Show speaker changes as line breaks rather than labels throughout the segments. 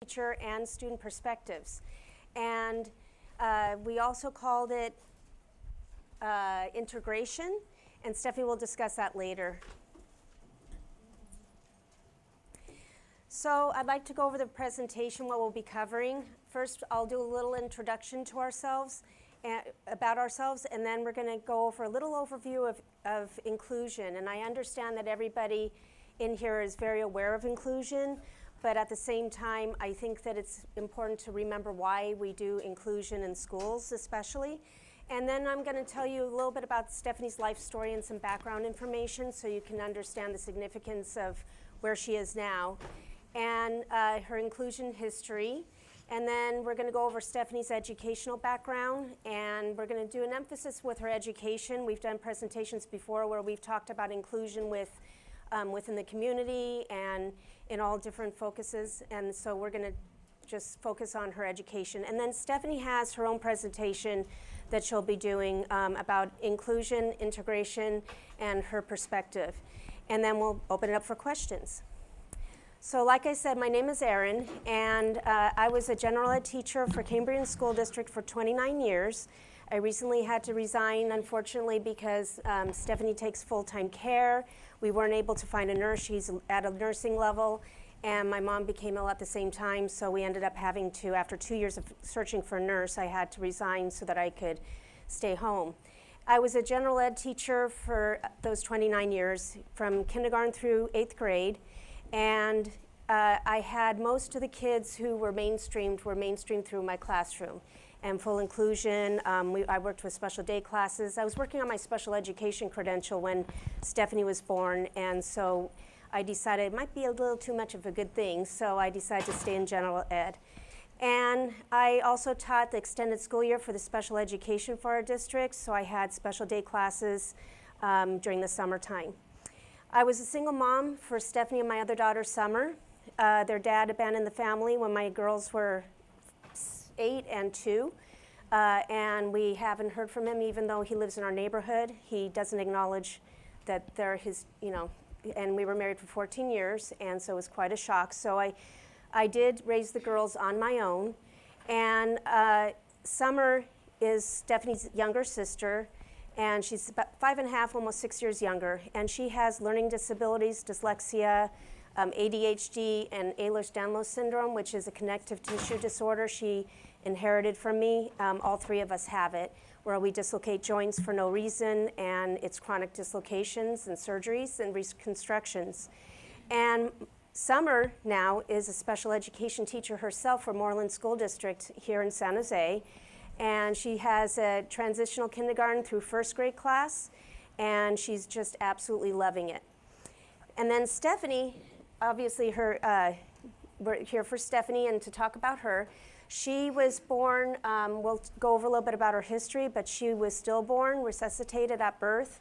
teacher and student perspectives. And we also called it integration, and Stephanie will discuss that later. So I'd like to go over the presentation, what we'll be covering. First, I'll do a little introduction to ourselves, about ourselves, and then we're going to go over a little overview of inclusion. And I understand that everybody in here is very aware of inclusion, but at the same time, I think that it's important to remember why we do inclusion in schools especially. And then I'm going to tell you a little bit about Stephanie's life story and some background information so you can understand the significance of where she is now, and her inclusion history. And then we're going to go over Stephanie's educational background, and we're going to do an emphasis with her education. We've done presentations before where we've talked about inclusion within the community and in all different focuses, and so we're going to just focus on her education. And then Stephanie has her own presentation that she'll be doing about inclusion, integration, and her perspective. And then we'll open it up for questions. So like I said, my name is Erin, and I was a general ed teacher for Cambrian School District for 29 years. I recently had to resign, unfortunately, because Stephanie takes full-time care. We weren't able to find a nurse. She's at a nursing level, and my mom became ill at the same time, so we ended up having to, after 2 years of searching for a nurse, I had to resign so that I could stay home. I was a general ed teacher for those 29 years, from kindergarten through 8th grade, and I had most of the kids who were mainstreamed through my classroom. And full inclusion, I worked with special day classes. I was working on my special education credential when Stephanie was born, and so I decided it might be a little too much of a good thing, so I decided to stay in general ed. And I also taught the extended school year for the special education for our district, so I had special day classes during the summertime. I was a single mom for Stephanie and my other daughter, Summer. Their dad abandoned the family when my girls were 8 and 2, and we haven't heard from him even though he lives in our neighborhood. He doesn't acknowledge that they're his, and we were married for 14 years, and so it was quite a shock. So I did raise the girls on my own, and Summer is Stephanie's younger sister, and she's about 5.5, almost 6 years younger, and she has learning disabilities, dyslexia, ADHD, and Ehlers-Danlos syndrome, which is a connective tissue disorder she inherited from me. All three of us have it, where we dislocate joints for no reason, and it's chronic dislocations and surgeries and reconstructions. And Summer now is a special education teacher herself for Moreland School District here in San Jose, and she has a transitional kindergarten through 1st grade class, and she's just absolutely loving it. And then Stephanie, obviously we're here for Stephanie and to talk about her. She was born, we'll go over a little bit about her history, but she was stillborn, resuscitated at birth,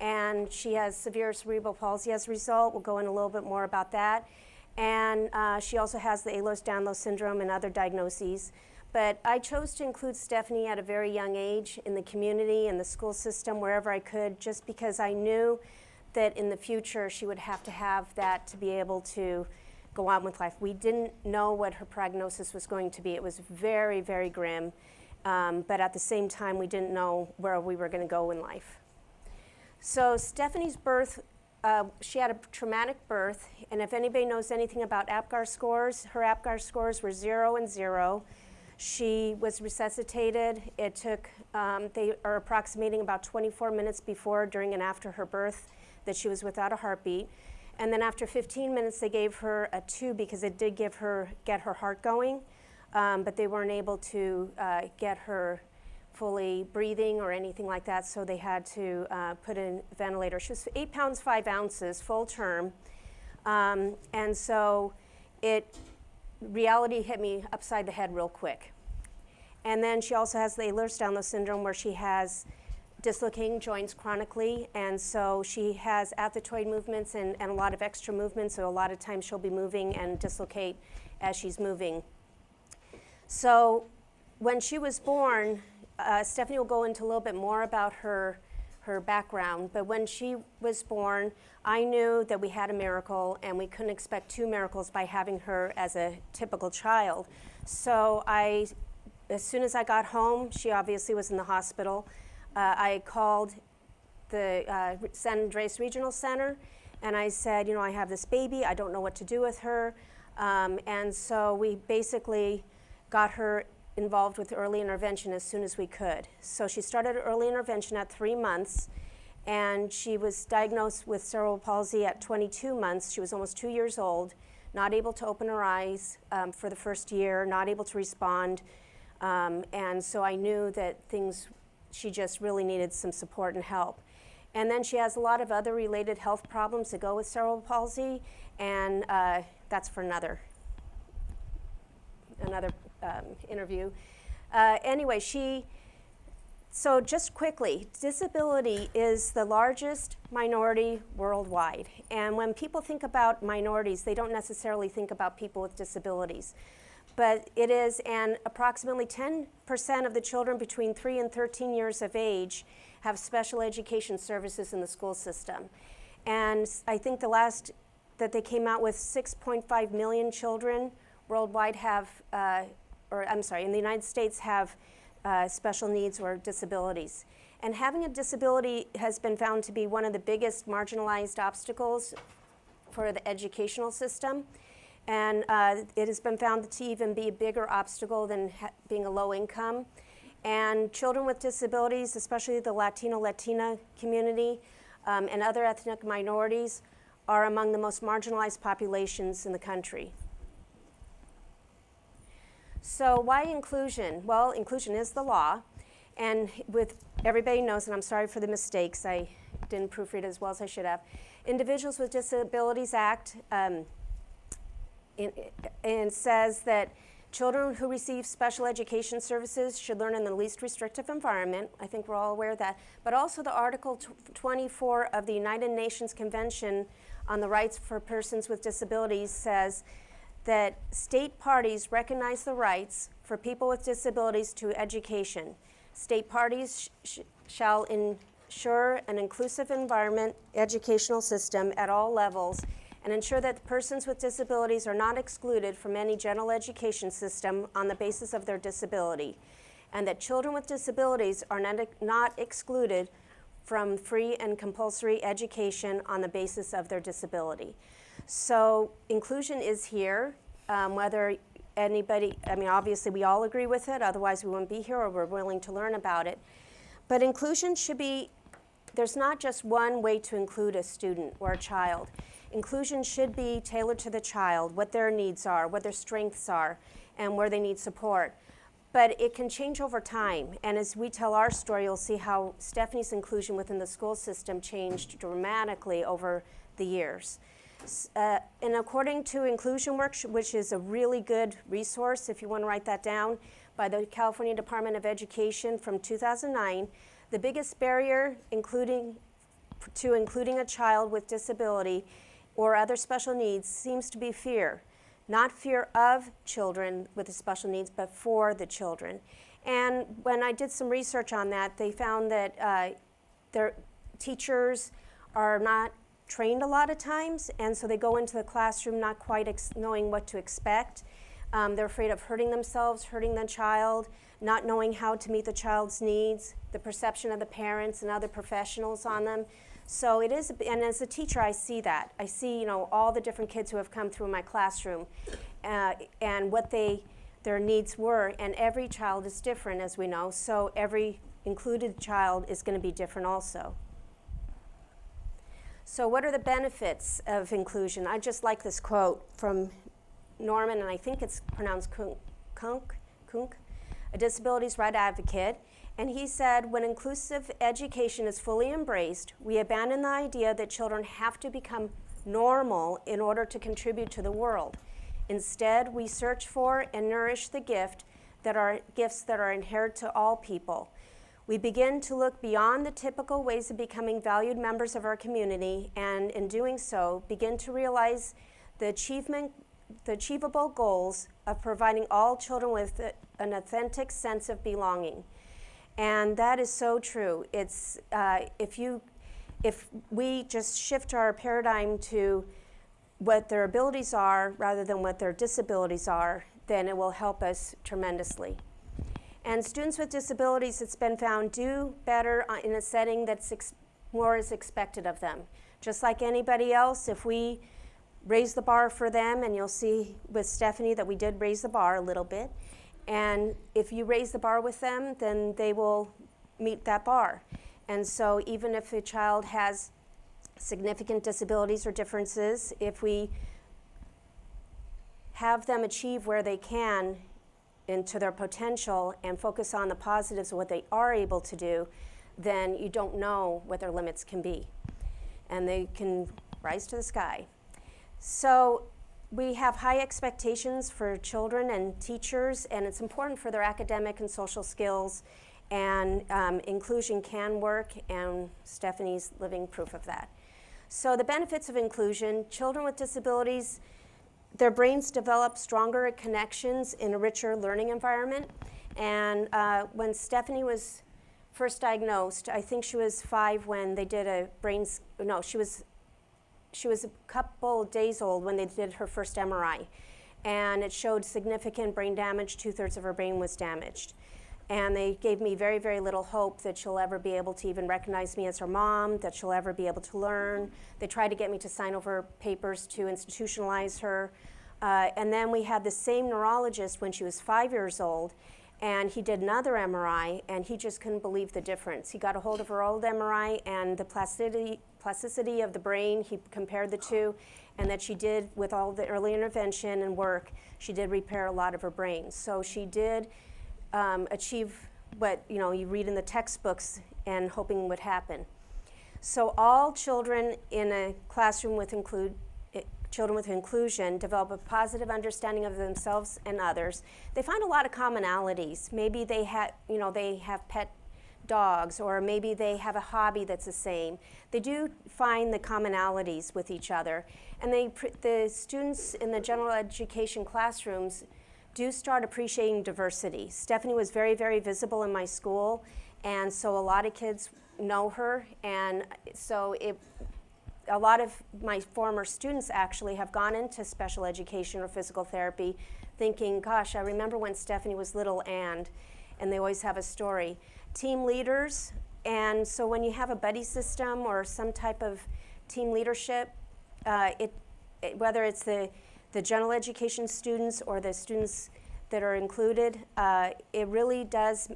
and she has severe cerebral palsy as a result. We'll go in a little bit more about that. And she also has the Ehlers-Danlos syndrome and other diagnoses. But I chose to include Stephanie at a very young age in the community, in the school system, wherever I could, just because I knew that in the future she would have to have that to be able to go on with life. We didn't know what her prognosis was going to be. It was very, very grim, but at the same time we didn't know where we were going to go in life. So Stephanie's birth, she had a traumatic birth, and if anybody knows anything about APGAR scores, her APGAR scores were 0 and 0. She was resuscitated. It took, they are approximating about 24 minutes before, during, and after her birth that she was without a heartbeat. And then after 15 minutes, they gave her a tube because it did get her heart going, but they weren't able to get her fully breathing or anything like that, so they had to put in a ventilator. She was 8 pounds, 5 ounces, full term. And so reality hit me upside the head real quick. And then she also has the Ehlers-Danlos syndrome, where she has dislocating joints chronically, and so she has athetoid movements and a lot of extra movements, so a lot of times she'll be moving and dislocate as she's moving. So when she was born, Stephanie will go into a little bit more about her her background. But when she was born, I knew that we had a miracle, and we couldn't expect 2 miracles by having her as a typical child. So as soon as I got home, she obviously was in the hospital. I called the San Andreas Regional Center, and I said, I have this baby, I don't know what to do with her. And so we basically got her involved with early intervention as soon as we could. So she started early intervention at 3 months, and she was diagnosed with cerebral palsy at 22 months. She was almost 2 years old, not able to open her eyes for the first year, not able to respond. And so I knew that she just really needed some support and help. And then she has a lot of other related health problems that go with cerebral palsy, and that's for another interview. Anyway, so just quickly, disability is the largest minority worldwide. And when people think about minorities, they don't necessarily think about people with disabilities. But it is, and approximately 10% of the children between 3 and 13 years of age have special education services in the school system. And I think the last that they came out with, 6.5 million children worldwide have, in the United States have special needs or disabilities. And having a disability has been found to be one of the biggest marginalized obstacles for the educational system. And it has been found to even be a bigger obstacle than being a low income. And children with disabilities, especially the Latina community and other ethnic minorities, are among the most marginalized populations in the country. So why inclusion? Well, inclusion is the law, and everybody knows, and I'm sorry for the mistakes, I didn't proofread as well as I should have. Individuals with Disabilities Act and says that children who receive special education services should learn in the least restrictive environment. I think we're all aware of that. But also the Article 24 of the United Nations Convention on the Rights for Persons with Disabilities says that state parties recognize the rights for people with disabilities to education. State parties shall ensure an inclusive environment educational system at all levels and ensure that persons with disabilities are not excluded from any general education system on the basis of their disability, and that children with disabilities are not excluded from free and compulsory education on the basis of their disability. So inclusion is here, whether anybody, obviously we all agree with it, otherwise we wouldn't be here or we're willing to learn about it. But inclusion should be, there's not just one way to include a student or a child. Inclusion should be tailored to the child, what their needs are, what their strengths are, and where they need support. But it can change over time, and as we tell our story, you'll see how Stephanie's inclusion within the school system changed dramatically over the years. And according to Inclusion Works, which is a really good resource if you want to write that down, by the California Department of Education from 2009, the biggest barrier to including a child with disability or other special needs seems to be fear. Not fear of children with the special needs, but for the children. And when I did some research on that, they found that their teachers are not trained a lot of times, and so they go into the classroom not quite knowing what to expect. They're afraid of hurting themselves, hurting the child, not knowing how to meet the child's needs, the perception of the parents and other professionals on them. So it is, and as a teacher, I see that. I see, all the different kids who have come through my classroom and what their needs were, and every child is different, as we know, so every included child is going to be different also. So what are the benefits of inclusion? I just like this quote from Norman, and I think it's pronounced Kunk, a disabilities right advocate. And he said, when inclusive education is fully embraced, we abandon the idea that children have to become normal in order to contribute to the world. Instead, we search for and nourish the gifts that are inherent to all people. We begin to look beyond the typical ways of becoming valued members of our community, and in doing so, begin to realize the achievable goals of providing all children with an authentic sense of belonging. And that is so true. It's, if we just shift our paradigm to what their abilities are rather than what their disabilities are, then it will help us tremendously. And students with disabilities, it's been found, do better in a setting that's more is expected of them. Just like anybody else, if we raise the bar for them, and you'll see with Stephanie that we did raise the bar a little bit, and if you raise the bar with them, then they will meet that bar. And so even if a child has significant disabilities or differences, if we have them achieve where they can into their potential and focus on the positives of what they are able to do, then you don't know what their limits can be. And they can rise to the sky. So we have high expectations for children and teachers, and it's important for their academic and social skills, and inclusion can work, and Stephanie's living proof of that. So the benefits of inclusion: children with disabilities, their brains develop stronger connections in a richer learning environment. And when Stephanie was first diagnosed, I think she was 5 when they did a she was a couple days old when they did her first MRI. And it showed significant brain damage. 2/3 of her brain was damaged. And they gave me very, very little hope that she'll ever be able to even recognize me as her mom, that she'll ever be able to learn. They tried to get me to sign over papers to institutionalize her. And then we had the same neurologist when she was 5 years old, and he did another MRI, and he just couldn't believe the difference. He got a hold of her old MRI and the plasticity of the brain. He compared the two, and that she did, with all the early intervention and work, she did repair a lot of her brain. So she did achieve what you read in the textbooks and hoping would happen. So all children in a classroom with children with inclusion develop a positive understanding of themselves and others. They find a lot of commonalities. Maybe they have pet dogs, or maybe they have a hobby that's the same. They do find the commonalities with each other. And the students in the general education classrooms do start appreciating diversity. Stephanie was very, very visible in my school, and so a lot of kids know her, and so a lot of my former students actually have gone into special education or physical therapy thinking, gosh, I remember when Stephanie was little, and they always have a story. Team leaders, and so when you have a buddy system or some type of team leadership, whether it's the general education students or the students that are included, it really does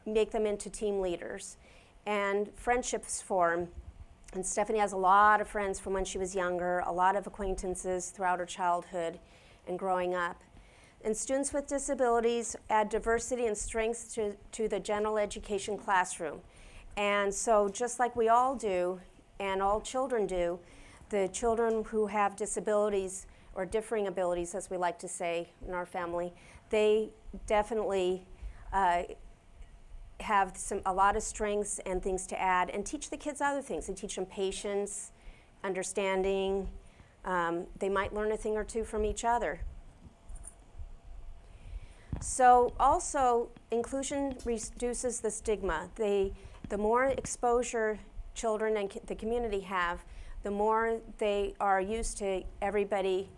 make them into team leaders. And friendships form. And Stephanie has a lot of friends from when she was younger, a lot of acquaintances throughout her childhood and growing up. And students with disabilities add diversity and strengths to the general education classroom. And so just like we all do, and all children do, the children who have disabilities, or differing abilities, as we like to say in our family, they definitely have a lot of strengths and things to add, and teach the kids other things. They teach them patience, understanding. They might learn a thing or two from each other. So also, inclusion reduces the stigma. The more exposure children and the community have, the more they are used to everybody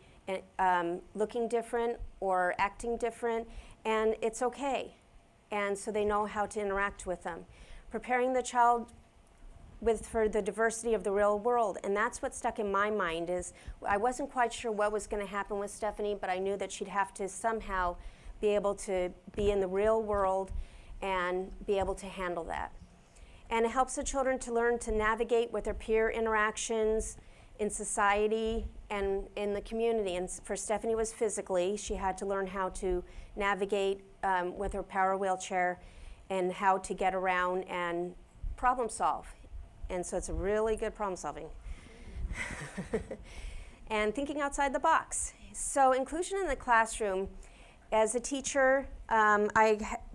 looking different or acting different, and it's okay. And so they know how to interact with them. Preparing the child for the diversity of the real world, and that's what stuck in my mind. Is I wasn't quite sure what was going to happen with Stephanie, but I knew that she'd have to somehow be able to be in the real world and be able to handle that. And it helps the children to learn to navigate with their peer interactions in society and in the community. And for Stephanie, was physically. She had to learn how to navigate with her power wheelchair and how to get around and problem solve. And so it's a really good problem solving. And thinking outside the box. So inclusion in the classroom, as a teacher,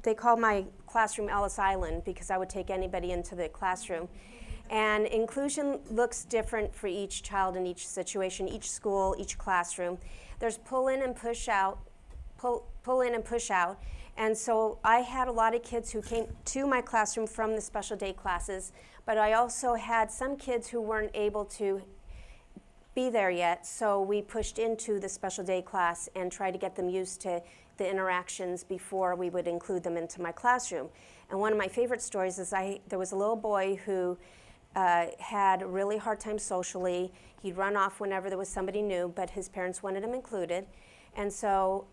they call my classroom Ellis Island because I would take anybody into the classroom. And inclusion looks different for each child in each situation, each school, each classroom. There's pull in and push out pull in and push out. And so I had a lot of kids who came to my classroom from the special day classes, but I also had some kids who weren't able to be there yet, so we pushed into the special day class and tried to get them used to the interactions before we would include them into my classroom. And one of my favorite stories is there was a little boy who had a really hard time socially. He'd run off whenever there was somebody new, but his parents wanted him included. And so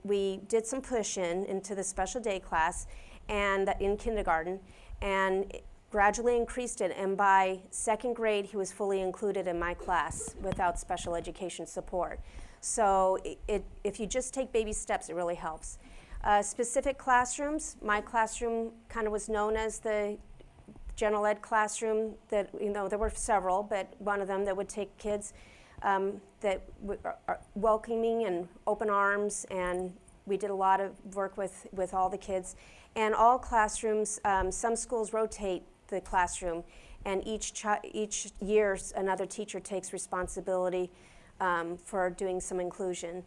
we did some push-in into the special day class and in kindergarten, and gradually increased it. And by second grade, he was fully included in my class without special education support. So if you just take baby steps, it really helps. Specific classrooms, my classroom kind of was known as the general ed classroom that, there were several, but one of them that would take kids that are welcoming and open arms, and we did a lot of work with all the kids. And all classrooms, some schools rotate the classroom, and each year another teacher takes responsibility for doing some inclusion.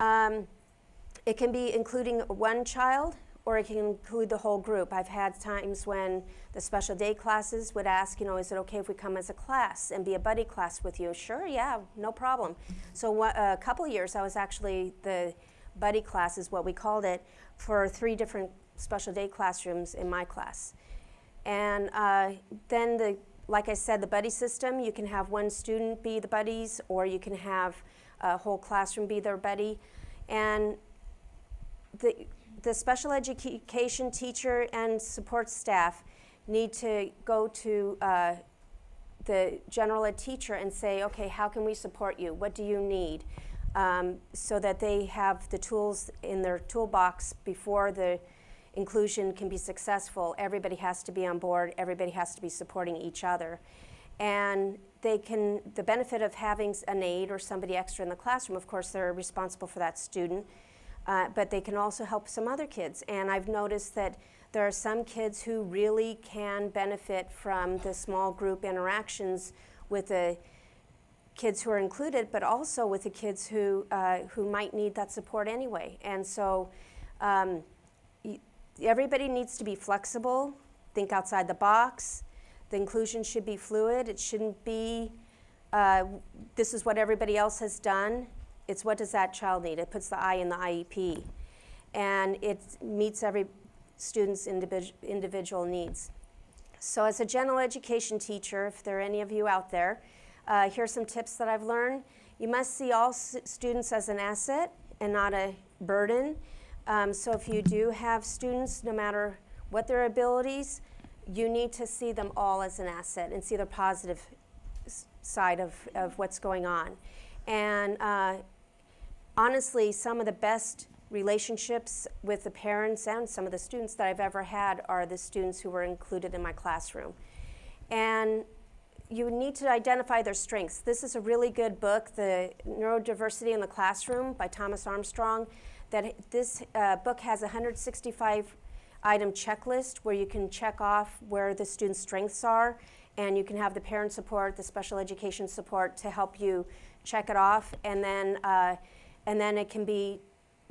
It can be including one child, or it can include the whole group. I've had times when the special day classes would ask, is it okay if we come as a class and be a buddy class with you? Sure, yeah, no problem. So a couple of years I was actually the buddy class is what we called it, for 3 different special day classrooms in my class. And then like I said, the buddy system, you can have one student be the buddies, or you can have a whole classroom be their buddy. And the special education teacher and support staff need to go to the general ed teacher and say, okay, how can we support you? What do you need? So that they have the tools in their toolbox before the inclusion can be successful. Everybody has to be on board. Everybody has to be supporting each other. And the benefit of having an aide or somebody extra in the classroom, of course, they're responsible for that student. But they can also help some other kids. And I've noticed that there are some kids who really can benefit from the small group interactions with the kids who are included, but also with the kids who might need that support anyway. And so everybody needs to be flexible, think outside the box. The inclusion should be fluid. It shouldn't be, this is what everybody else has done. It's what does that child need? It puts the I in the IEP. And it meets every student's individual needs. So as a general education teacher, if there are any of you out there, here's some tips that I've learned. You must see all students as an asset and not a burden. So if you do have students, no matter what their abilities, you need to see them all as an asset and see the positive side of what's going on. And honestly, some of the best relationships with the parents and some of the students that I've ever had are the students who were included in my classroom. And you need to identify their strengths. This is a really good book, The Neurodiversity in the Classroom by Thomas Armstrong. This book has a 165-item checklist where you can check off where the student's strengths are, and you can have the parent support, the special education support to help you check it off, and then it can be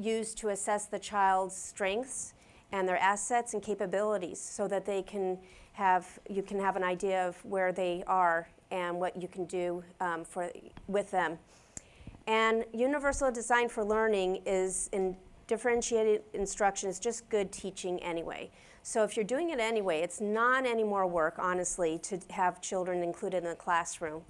used to assess the child's strengths and their assets and capabilities, so that you can have an idea of where they are and what you can do with them. And universal design for learning is in differentiated instruction is just good teaching anyway. So if you're doing it anyway, it's not any more work, honestly, to have children included in the classroom.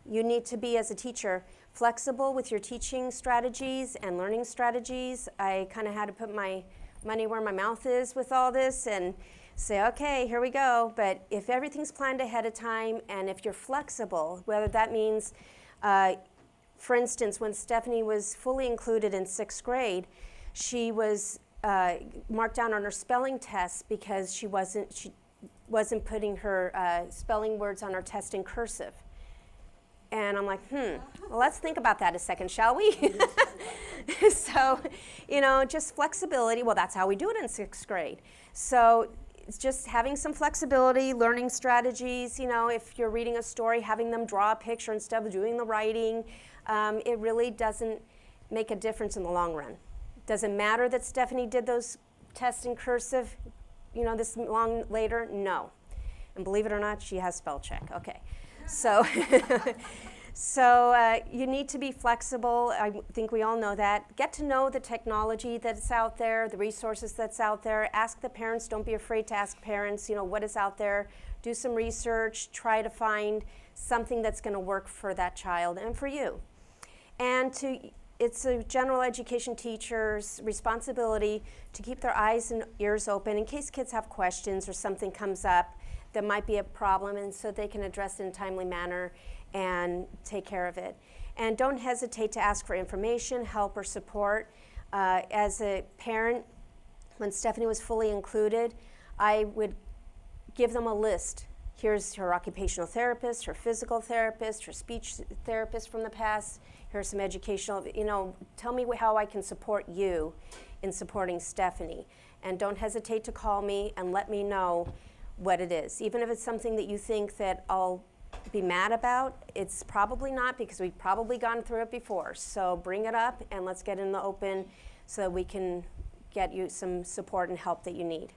You need to be, as a teacher, flexible with your teaching strategies and learning strategies. I kind of had to put my money where my mouth is with all this and say, okay, here we go. But if everything's planned ahead of time, and if you're flexible, whether that means, for instance, when Stephanie was fully included in 6th grade, she was marked down on her spelling test because she wasn't putting her spelling words on her test in cursive. And I'm like, well, let's think about that a second, shall we? So, just flexibility. Well, that's how we do it in 6th grade. So it's just having some flexibility, learning strategies. If you're reading a story, having them draw a picture instead of doing the writing, it really doesn't make a difference in the long run. Does it matter that Stephanie did those tests in cursive, this long later? No. And believe it or not, she has spell check. Okay. So, you need to be flexible. I think we all know that. Get to know the technology that's out there, the resources that's out there. Ask the parents. Don't be afraid to ask parents, what is out there. Do some research. Try to find something that's going to work for that child and for you. And it's a general education teacher's responsibility to keep their eyes and ears open in case kids have questions or something comes up that might be a problem, and so they can address it in a timely manner and take care of it. And don't hesitate to ask for information, help, or support. As a parent, when Stephanie was fully included, I would give them a list. Here's her occupational therapist, her physical therapist, her speech therapist from the past. Here's some educational, tell me how I can support you in supporting Stephanie. And don't hesitate to call me and let me know what it is. Even if it's something that you think that I'll be mad about, it's probably not, because we've probably gone through it before. So bring it up and let's get in the open so that we can get you some support and help that you need.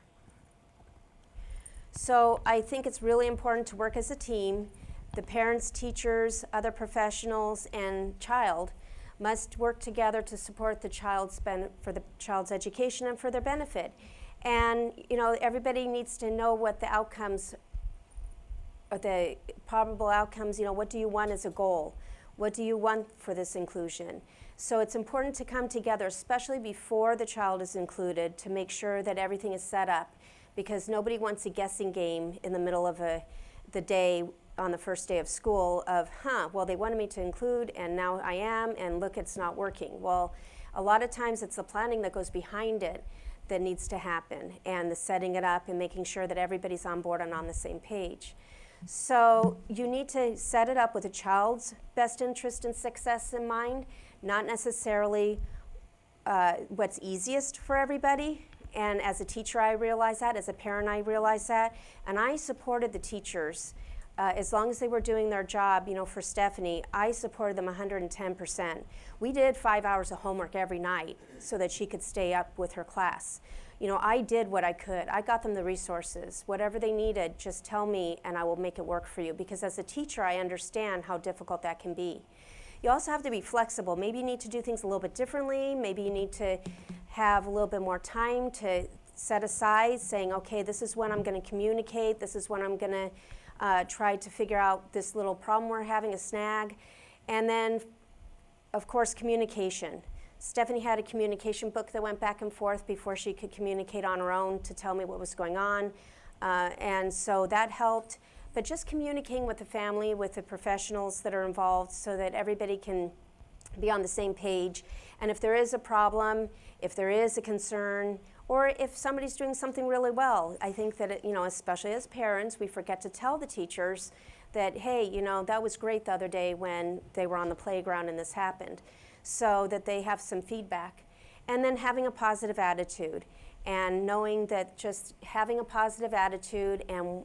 So I think it's really important to work as a team. The parents, teachers, other professionals, and child must work together to support the child's for the child's education and for their benefit. And everybody needs to know what the outcomes, or the probable outcomes. What do you want as a goal? What do you want for this inclusion? So it's important to come together, especially before the child is included, to make sure that everything is set up, because nobody wants a guessing game in the middle of the day on the first day of school of, well, they wanted me to include and now I am, and look, it's not working. Well, a lot of times it's the planning that goes behind it that needs to happen, and the setting it up and making sure that everybody's on board and on the same page. So you need to set it up with a child's best interest and success in mind, not necessarily what's easiest for everybody. And as a teacher, I realize that. As a parent, I realize that. And I supported the teachers. As long as they were doing their job, for Stephanie, I supported them 110%. We did 5 hours of homework every night so that she could stay up with her class. I did what I could. I got them the resources. Whatever they needed, just tell me and I will make it work for you. Because as a teacher, I understand how difficult that can be. You also have to be flexible. Maybe you need to do things a little bit differently. Maybe you need to have a little bit more time to set aside, saying, okay, this is when I'm going to communicate. This is when I'm going to try to figure out this little problem we're having, a snag. And then, of course, communication. Stephanie had a communication book that went back and forth before she could communicate on her own to tell me what was going on. And so that helped. But just communicating with the family, with the professionals that are involved, so that everybody can be on the same page. And if there is a problem, if there is a concern, or if somebody's doing something really well, I think that, especially as parents, we forget to tell the teachers that, hey, that was great the other day when they were on the playground and this happened, so that they have some feedback. And then having a positive attitude, and knowing that just having a positive attitude and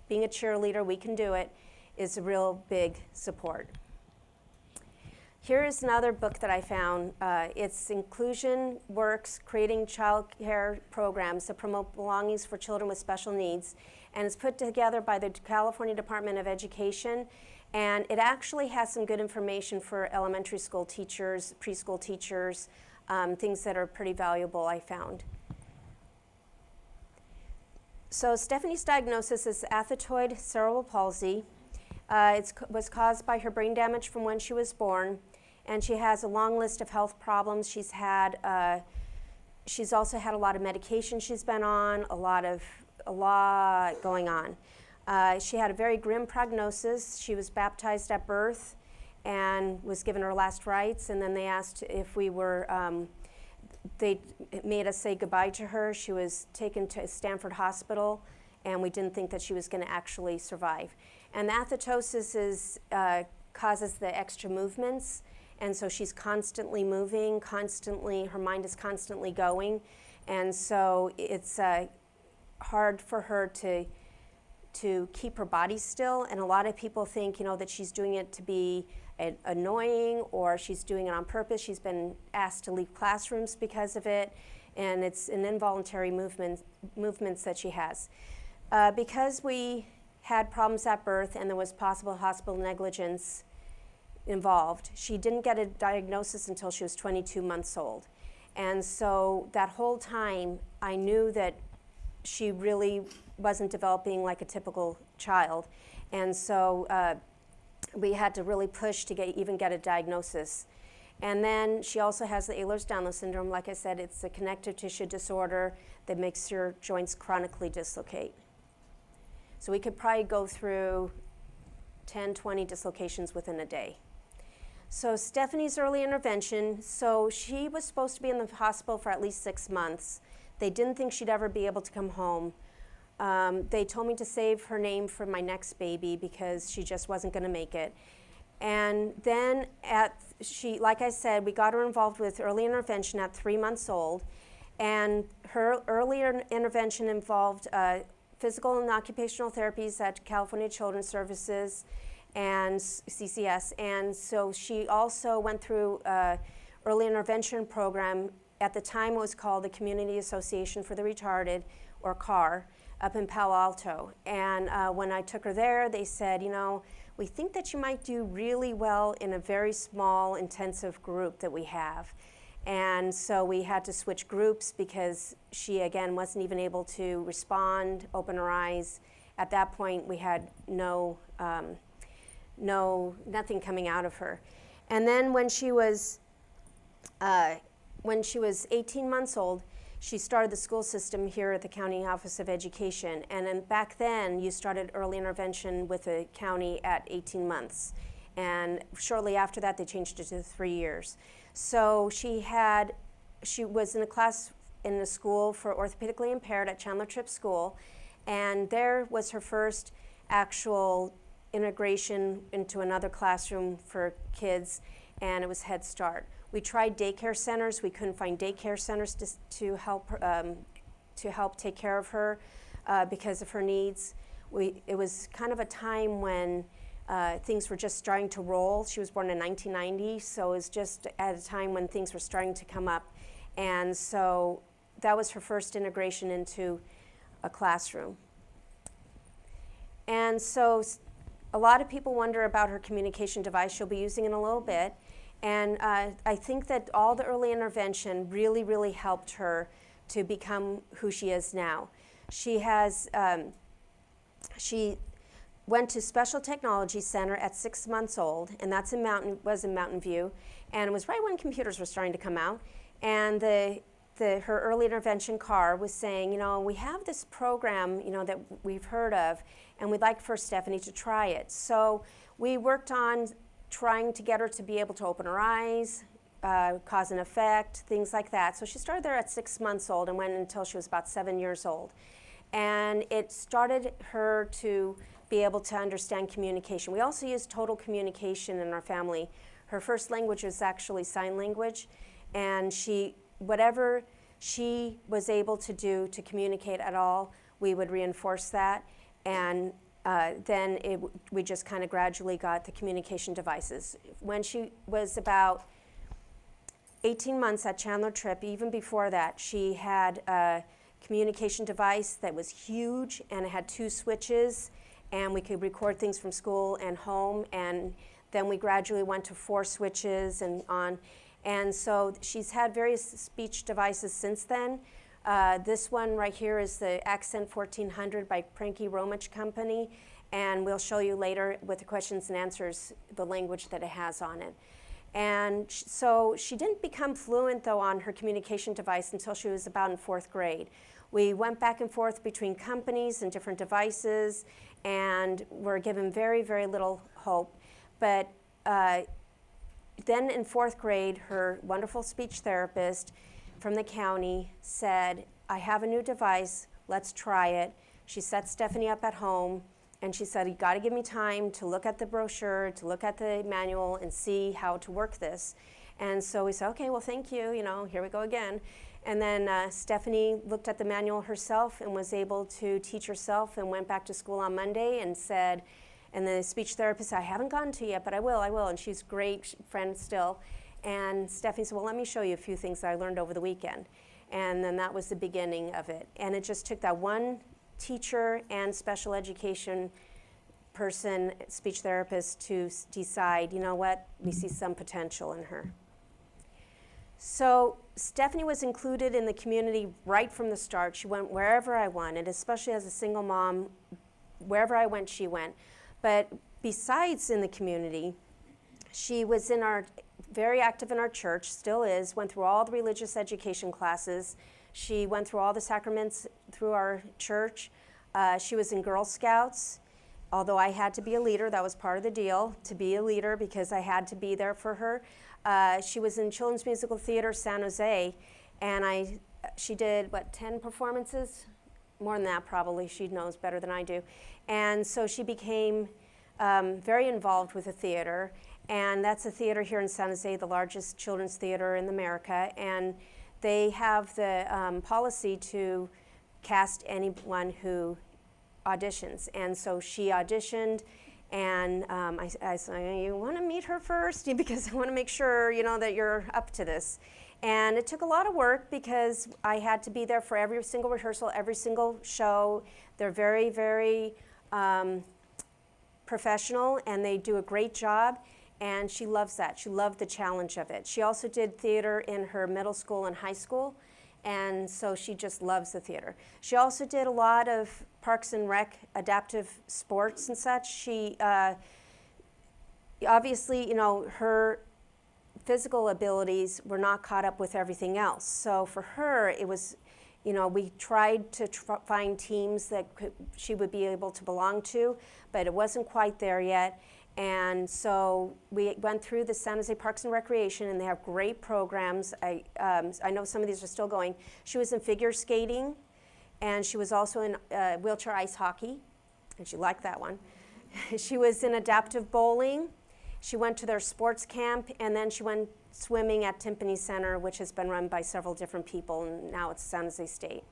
being a cheerleader, we can do it, is a real big support. Here is another book that I found. It's Inclusion Works, Creating Child Care Programs that Promote Belongings for Children with Special Needs. And it's put together by the California Department of Education. And it actually has some good information for elementary school teachers, preschool teachers, things that are pretty valuable, I found. So Stephanie's diagnosis is athetoid cerebral palsy. It was caused by her brain damage from when she was born. And she has a long list of health problems. She's also had a lot of medication she's been on, a lot going on. She had a very grim prognosis. She was baptized at birth and was given her last rites, and then they asked if we were, they made us say goodbye to her. She was taken to Stanford Hospital, and we didn't think that she was going to actually survive. And the athetosis causes the extra movements. And so she's constantly moving, her mind is constantly going. And so it's hard for her to keep her body still. And a lot of people think, that she's doing it to be annoying or she's doing it on purpose. She's been asked to leave classrooms because of it, and it's an involuntary movements that she has. Because we had problems at birth and there was possible hospital negligence involved, she didn't get a diagnosis until she was 22 months old. And so that whole time, I knew that she really wasn't developing like a typical child. And so we had to really push to even get a diagnosis. And then she also has the Ehlers-Danlos syndrome. Like I said, it's a connective tissue disorder that makes your joints chronically dislocate. So we could probably go through 10, 20 dislocations within a day. So Stephanie's early intervention, so she was supposed to be in the hospital for at least 6 months. They didn't think she'd ever be able to come home. They told me to save her name for my next baby because she just wasn't going to make it. And then like I said, we got her involved with early intervention at 3 months old. And her earlier intervention involved physical and occupational therapies at California Children's Services and CCS. And so she also went through early intervention program. At the time it was called the Community Association for the Retarded, or CAR, up in Palo Alto. And when I took her there, they said, you know, we think that you might do really well in a very small intensive group that we have. And so we had to switch groups because she, again, wasn't even able to respond, open her eyes. At that point, we had nothing coming out of her. And then when she was 18 months old, she started the school system here at the County Office of Education. And then back then, you started early intervention with the county at 18 months. And shortly after that, they changed it to 3 years. So she was in a class in the school for orthopedically impaired at Chandler Tripp School. And there was her first actual integration into another classroom for kids, and it was Head Start. We tried daycare centers. We couldn't find daycare centers to help take care of her because of her needs. It was kind of a time when things were just starting to roll. She was born in 1990, so it was just at a time when things were starting to come up. And so that was her first integration into a classroom. And so a lot of people wonder about her communication device. She'll be using in a little bit. And I think that all the early intervention really, really helped her to become who she is now. She went to Special Technology Center at 6 months old, and that's was in Mountain View. And it was right when computers were starting to come out. And her early intervention car was saying, you know, we have this program, you know, that we've heard of, and we'd like for Stephanie to try it. So we worked on trying to get her to be able to open her eyes, cause and effect, things like that. So she started there at 6 months old and went until she was about 7 years old. And it started her to be able to understand communication. We also used total communication in our family. Her first language was actually sign language, and whatever she was able to do to communicate at all, we would reinforce that. And then we just kind of gradually got the communication devices. When she was about 18 months at Chandler Tripp, even before that, she had a communication device that was huge, and it had 2 switches, and we could record things from school and home, and then we gradually went to 4 switches and on. And so she's had various speech devices since then. This one right here is the Accent 1400 by Pranky Romich Company, and we'll show you later with the questions and answers the language that it has on it. And so she didn't become fluent, though, on her communication device until she was about in 4th grade. We went back and forth between companies and different devices, and were given very, very little hope. But then in 4th grade, her wonderful speech therapist from the county said, I have a new device, let's try it. She set Stephanie up at home, and she said, you gotta give me time to look at the brochure, to look at the manual and see how to work this. And so we said, okay, well, thank you, you know, here we go again. And then Stephanie looked at the manual herself and was able to teach herself, and went back to school on Monday and said, And the speech therapist said, I haven't gotten to yet, but I will. And she's a great friend still. And Stephanie said, well, let me show you a few things that I learned over the weekend. And then that was the beginning of it. And it just took that one teacher and special education person, speech therapist, to decide, you know what, we see some potential in her. So Stephanie was included in the community right from the start. She went wherever I wanted, especially as a single mom. Wherever I went, she went. But besides in the community, she was very active in our church, still is, went through all the religious education classes. She went through all the sacraments through our church. She was in Girl Scouts, although I had to be a leader. That was part of the deal, to be a leader, because I had to be there for her. She was in Children's Musical Theater San Jose, and she did, 10 performances? More than that, probably. She knows better than I do. And so she became very involved with the theater, and that's a theater here in San Jose, the largest children's theater in America, and they have the policy to cast anyone who auditions. And so she auditioned, and I said, you want to meet her first? Because I want to make sure, that you're up to this. And it took a lot of work because I had to be there for every single rehearsal, every single show. They're very, very professional, and they do a great job. And she loves that. She loved the challenge of it. She also did theater in her middle school and high school, and so she just loves the theater. She also did a lot of Parks and Rec, adaptive sports and such. She, obviously, her physical abilities were not caught up with everything else. So for her, it was, we tried to find teams that she would be able to belong to, but it wasn't quite there yet. And so we went through the San Jose Parks and Recreation, and they have great programs. I know some of these are still going. She was in figure skating, and she was also in wheelchair ice hockey, and she liked that one. She was in adaptive bowling. She went to their sports camp, and then she went swimming at Timpani Center, which has been run by several different people, and now it's San Jose State.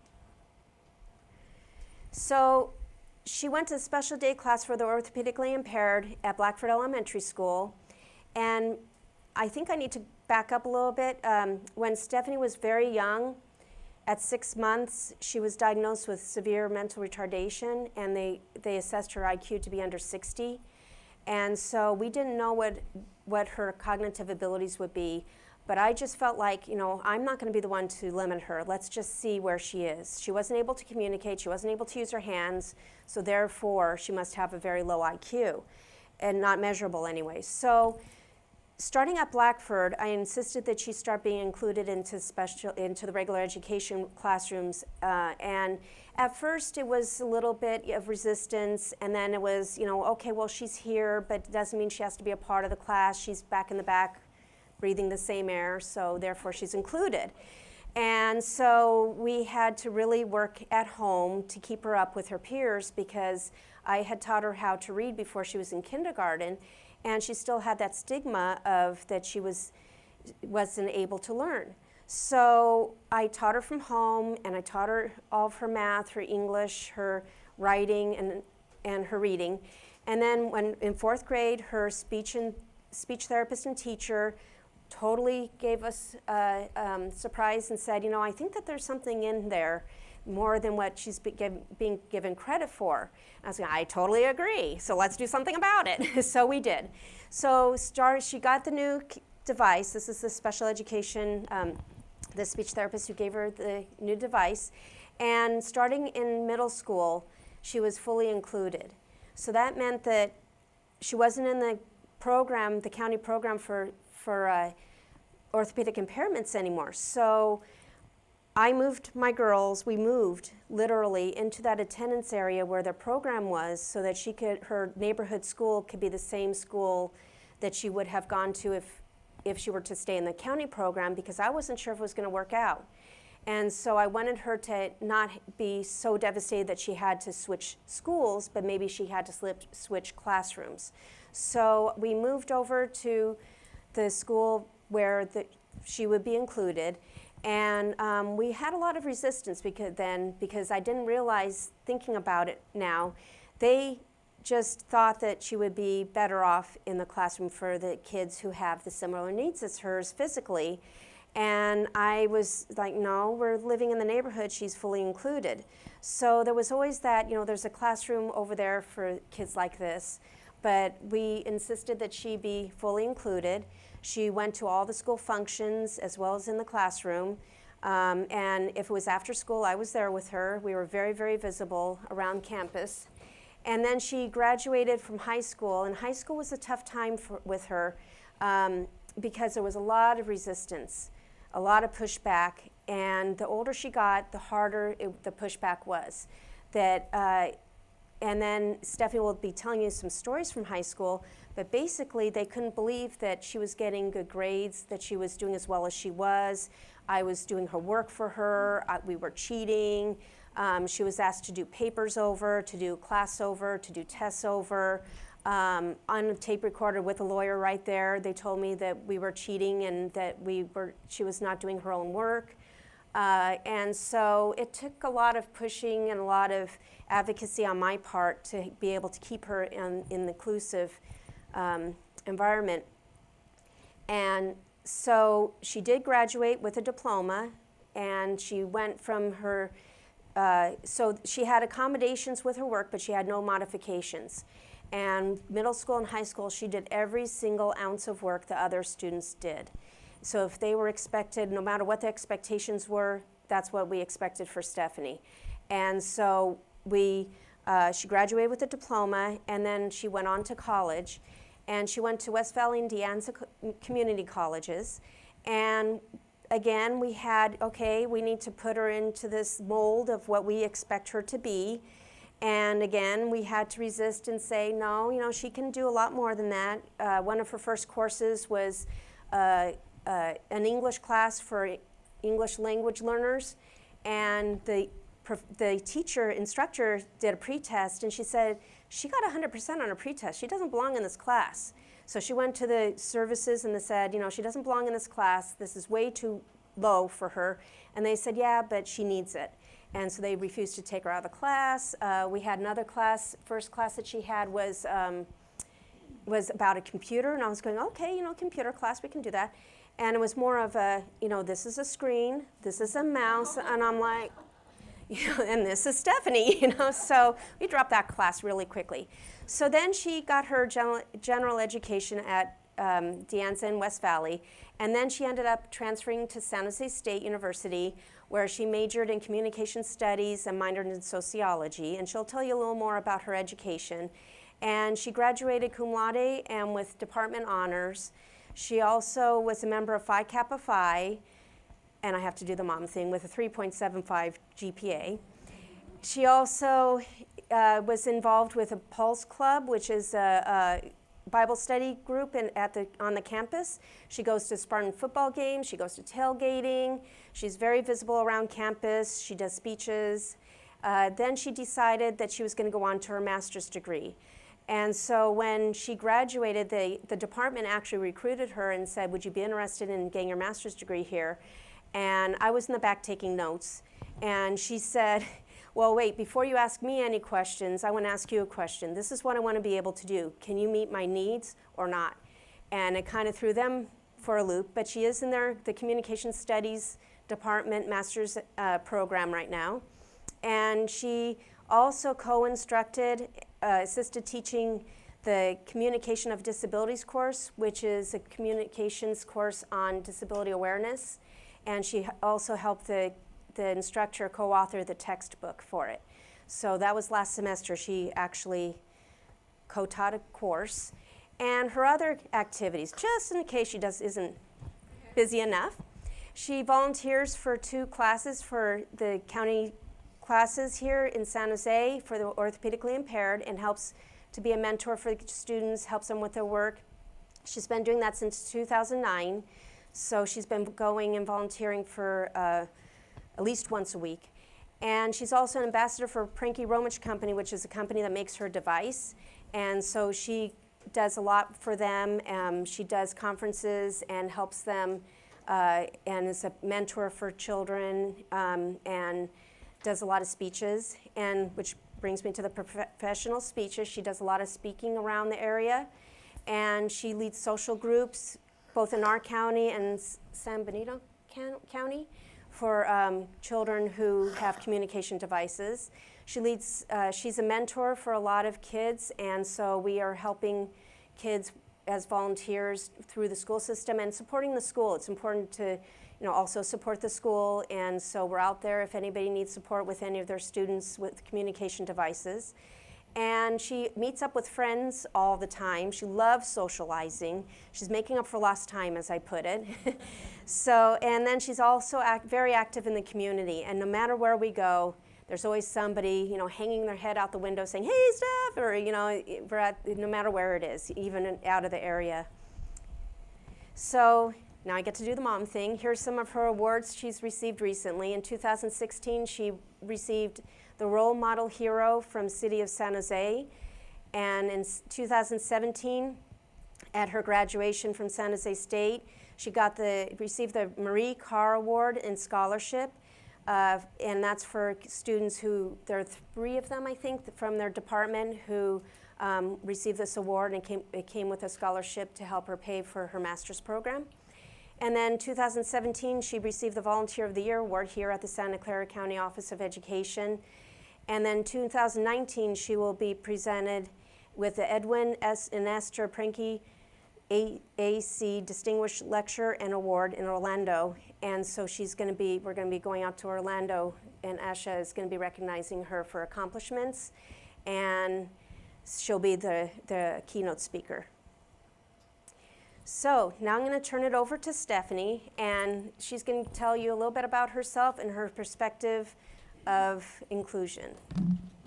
So she went to a special day class for the orthopedically impaired at Blackford Elementary School. And I think I need to back up a little bit. When Stephanie was very young, at 6 months, she was diagnosed with severe mental retardation, and they assessed her IQ to be under 60. And so we didn't know what her cognitive abilities would be. But I just felt like, I'm not going to be the one to limit her. Let's just see where she is. She wasn't able to communicate. She wasn't able to use her hands. So therefore, she must have a very low IQ, and not measurable anyway. So starting at Blackford, I insisted that she start being included into the regular education classrooms. And at first, it was a little bit of resistance. And then it was, okay, well, she's here, but it doesn't mean she has to be a part of the class. She's back in the back, breathing the same air, so therefore she's included. And so we had to really work at home to keep her up with her peers, because I had taught her how to read before she was in kindergarten, and she still had that stigma of that she wasn't able to learn. So I taught her from home, and I taught her all of her math, her English, her writing, and her reading. And then when in 4th grade, her speech therapist and teacher totally gave us a surprise and said, I think that there's something in there more than what she's being given credit for. And I was like, I totally agree, so let's do something about it. So we did. So she got the new device. This is the special education, the speech therapist who gave her the new device. And starting in middle school, she was fully included. So that meant that she wasn't in the program, the county program for orthopedic impairments anymore. So we moved literally into that attendance area where their program was, so that her neighborhood school could be the same school that she would have gone to if she were to stay in the county program, because I wasn't sure if it was going to work out. And so I wanted her to not be so devastated that she had to switch schools, but maybe she had to switch classrooms. So we moved over to the school where she would be included, and we had a lot of resistance because I didn't realize, thinking about it now, they just thought that she would be better off in the classroom for the kids who have the similar needs as hers physically. And I was like, no, we're living in the neighborhood, she's fully included. So there was always that, there's a classroom over there for kids like this, but we insisted that she be fully included. She went to all the school functions as well as in the classroom. And if it was after school, I was there with her. We were very, very visible around campus. And then she graduated from high school, and high school was a tough time with her because there was a lot of resistance, a lot of pushback, and the older she got, the harder the pushback was. And then Stephanie will be telling you some stories from high school, but basically they couldn't believe that she was getting good grades, that she was doing as well as she was. I was doing her work for her, we were cheating. She was asked to do papers over, to do class over, to do tests over. On a tape recorder with a lawyer right there, they told me that we were cheating and that she was not doing her own work. And so it took a lot of pushing and a lot of advocacy on my part to be able to keep her in an inclusive environment. And so she did graduate with a diploma, and she went from her, so she had accommodations with her work, but she had no modifications. And middle school and high school, she did every single ounce of work the other students did. So if they were expected, no matter what the expectations were, that's what we expected for Stephanie. And so she graduated with a diploma, and then she went on to college. And she went to West Valley and De Anza community colleges. And again, we had, okay, we need to put her into this mold of what we expect her to be. And again, we had to resist and say, no, she can do a lot more than that. One of her first courses was an English class for English language learners. And the instructor did a pretest, and she said, she got 100% on her pretest. She doesn't belong in this class. So she went to the services and they said, she doesn't belong in this class. This is way too low for her. And they said, yeah, but she needs it. And so they refused to take her out of the class. We had another class, first class that she had was about a computer. And I was going, okay, computer class, we can do that. And it was more of a, this is a screen, this is a mouse. And I'm like, and this is Stephanie, so we dropped that class really quickly. So then she got her general education at De Anza in West Valley, and then she ended up transferring to San Jose State University, where she majored in communication studies and minored in sociology, and she'll tell you a little more about her education. And she graduated cum laude and with department honors. She also was a member of Phi Kappa Phi, and I have to do the mom thing, with a 3.75 GPA. She also was involved with a Pulse Club, which is a Bible study group on the campus. She goes to Spartan football games, she goes to tailgating, she's very visible around campus, she does speeches. Then she decided that she was going to go on to her master's degree. And so when she graduated, the department actually recruited her and said, would you be interested in getting your master's degree here? And I was in the back taking notes, and she said, well, wait, before you ask me any questions, I want to ask you a question. This is what I want to be able to do. Can you meet my needs or not? And it kind of threw them for a loop, but she is in the Communication Studies Department Master's program right now. And she also co-instructed, assisted teaching the Communication of Disabilities course, which is a communications course on disability awareness. And she also helped the instructor co-author the textbook for it. So that was last semester. She actually co-taught a course. And her other activities, just in case she isn't busy enough, she volunteers for 2 classes for the county classes here in San Jose for the orthopedically impaired, and helps to be a mentor for students, helps them with their work. She's been doing that since 2009. So she's been going and volunteering for at least once a week. And she's also an ambassador for Pranky Romich Company, which is a company that makes her device. And so she does a lot for them. She does conferences and helps them and is a mentor for children. And does a lot of speeches, and which brings me to the professional speeches. She does a lot of speaking around the area, and she leads social groups both in our county and San Benito County for children who have communication devices. She's a mentor for a lot of kids, and so we are helping kids as volunteers through the school system and supporting the school. It's important to also support the school, and so we're out there if anybody needs support with any of their students with communication devices. And she meets up with friends all the time. She loves socializing. She's making up for lost time, as I put it. And then she's also very active in the community, and no matter where we go, there's always somebody, hanging their head out the window saying, "Hey, Steph," or, no matter where it is, even out of the area. So now I get to do the mom thing. Here's some of her awards she's received recently. In 2016, she received the Role Model Hero from City of San Jose. And in 2017, at her graduation from San Jose State, she received the Marie Carr Award in Scholarship. And that's for students there are 3 of them, I think, from their department who received this award, and it came with a scholarship to help her pay for her master's program. And then 2017, she received the Volunteer of the Year Award here at the Santa Clara County Office of Education. And then 2019, she will be presented with the Edwin and Esther Prenke AAC Distinguished Lecture and Award in Orlando. And so we're going to be going out to Orlando, and Asha is going to be recognizing her for accomplishments, and she'll be the keynote speaker. So now I'm going to turn it over to Stephanie, and she's going to tell you a little bit about herself and her perspective of inclusion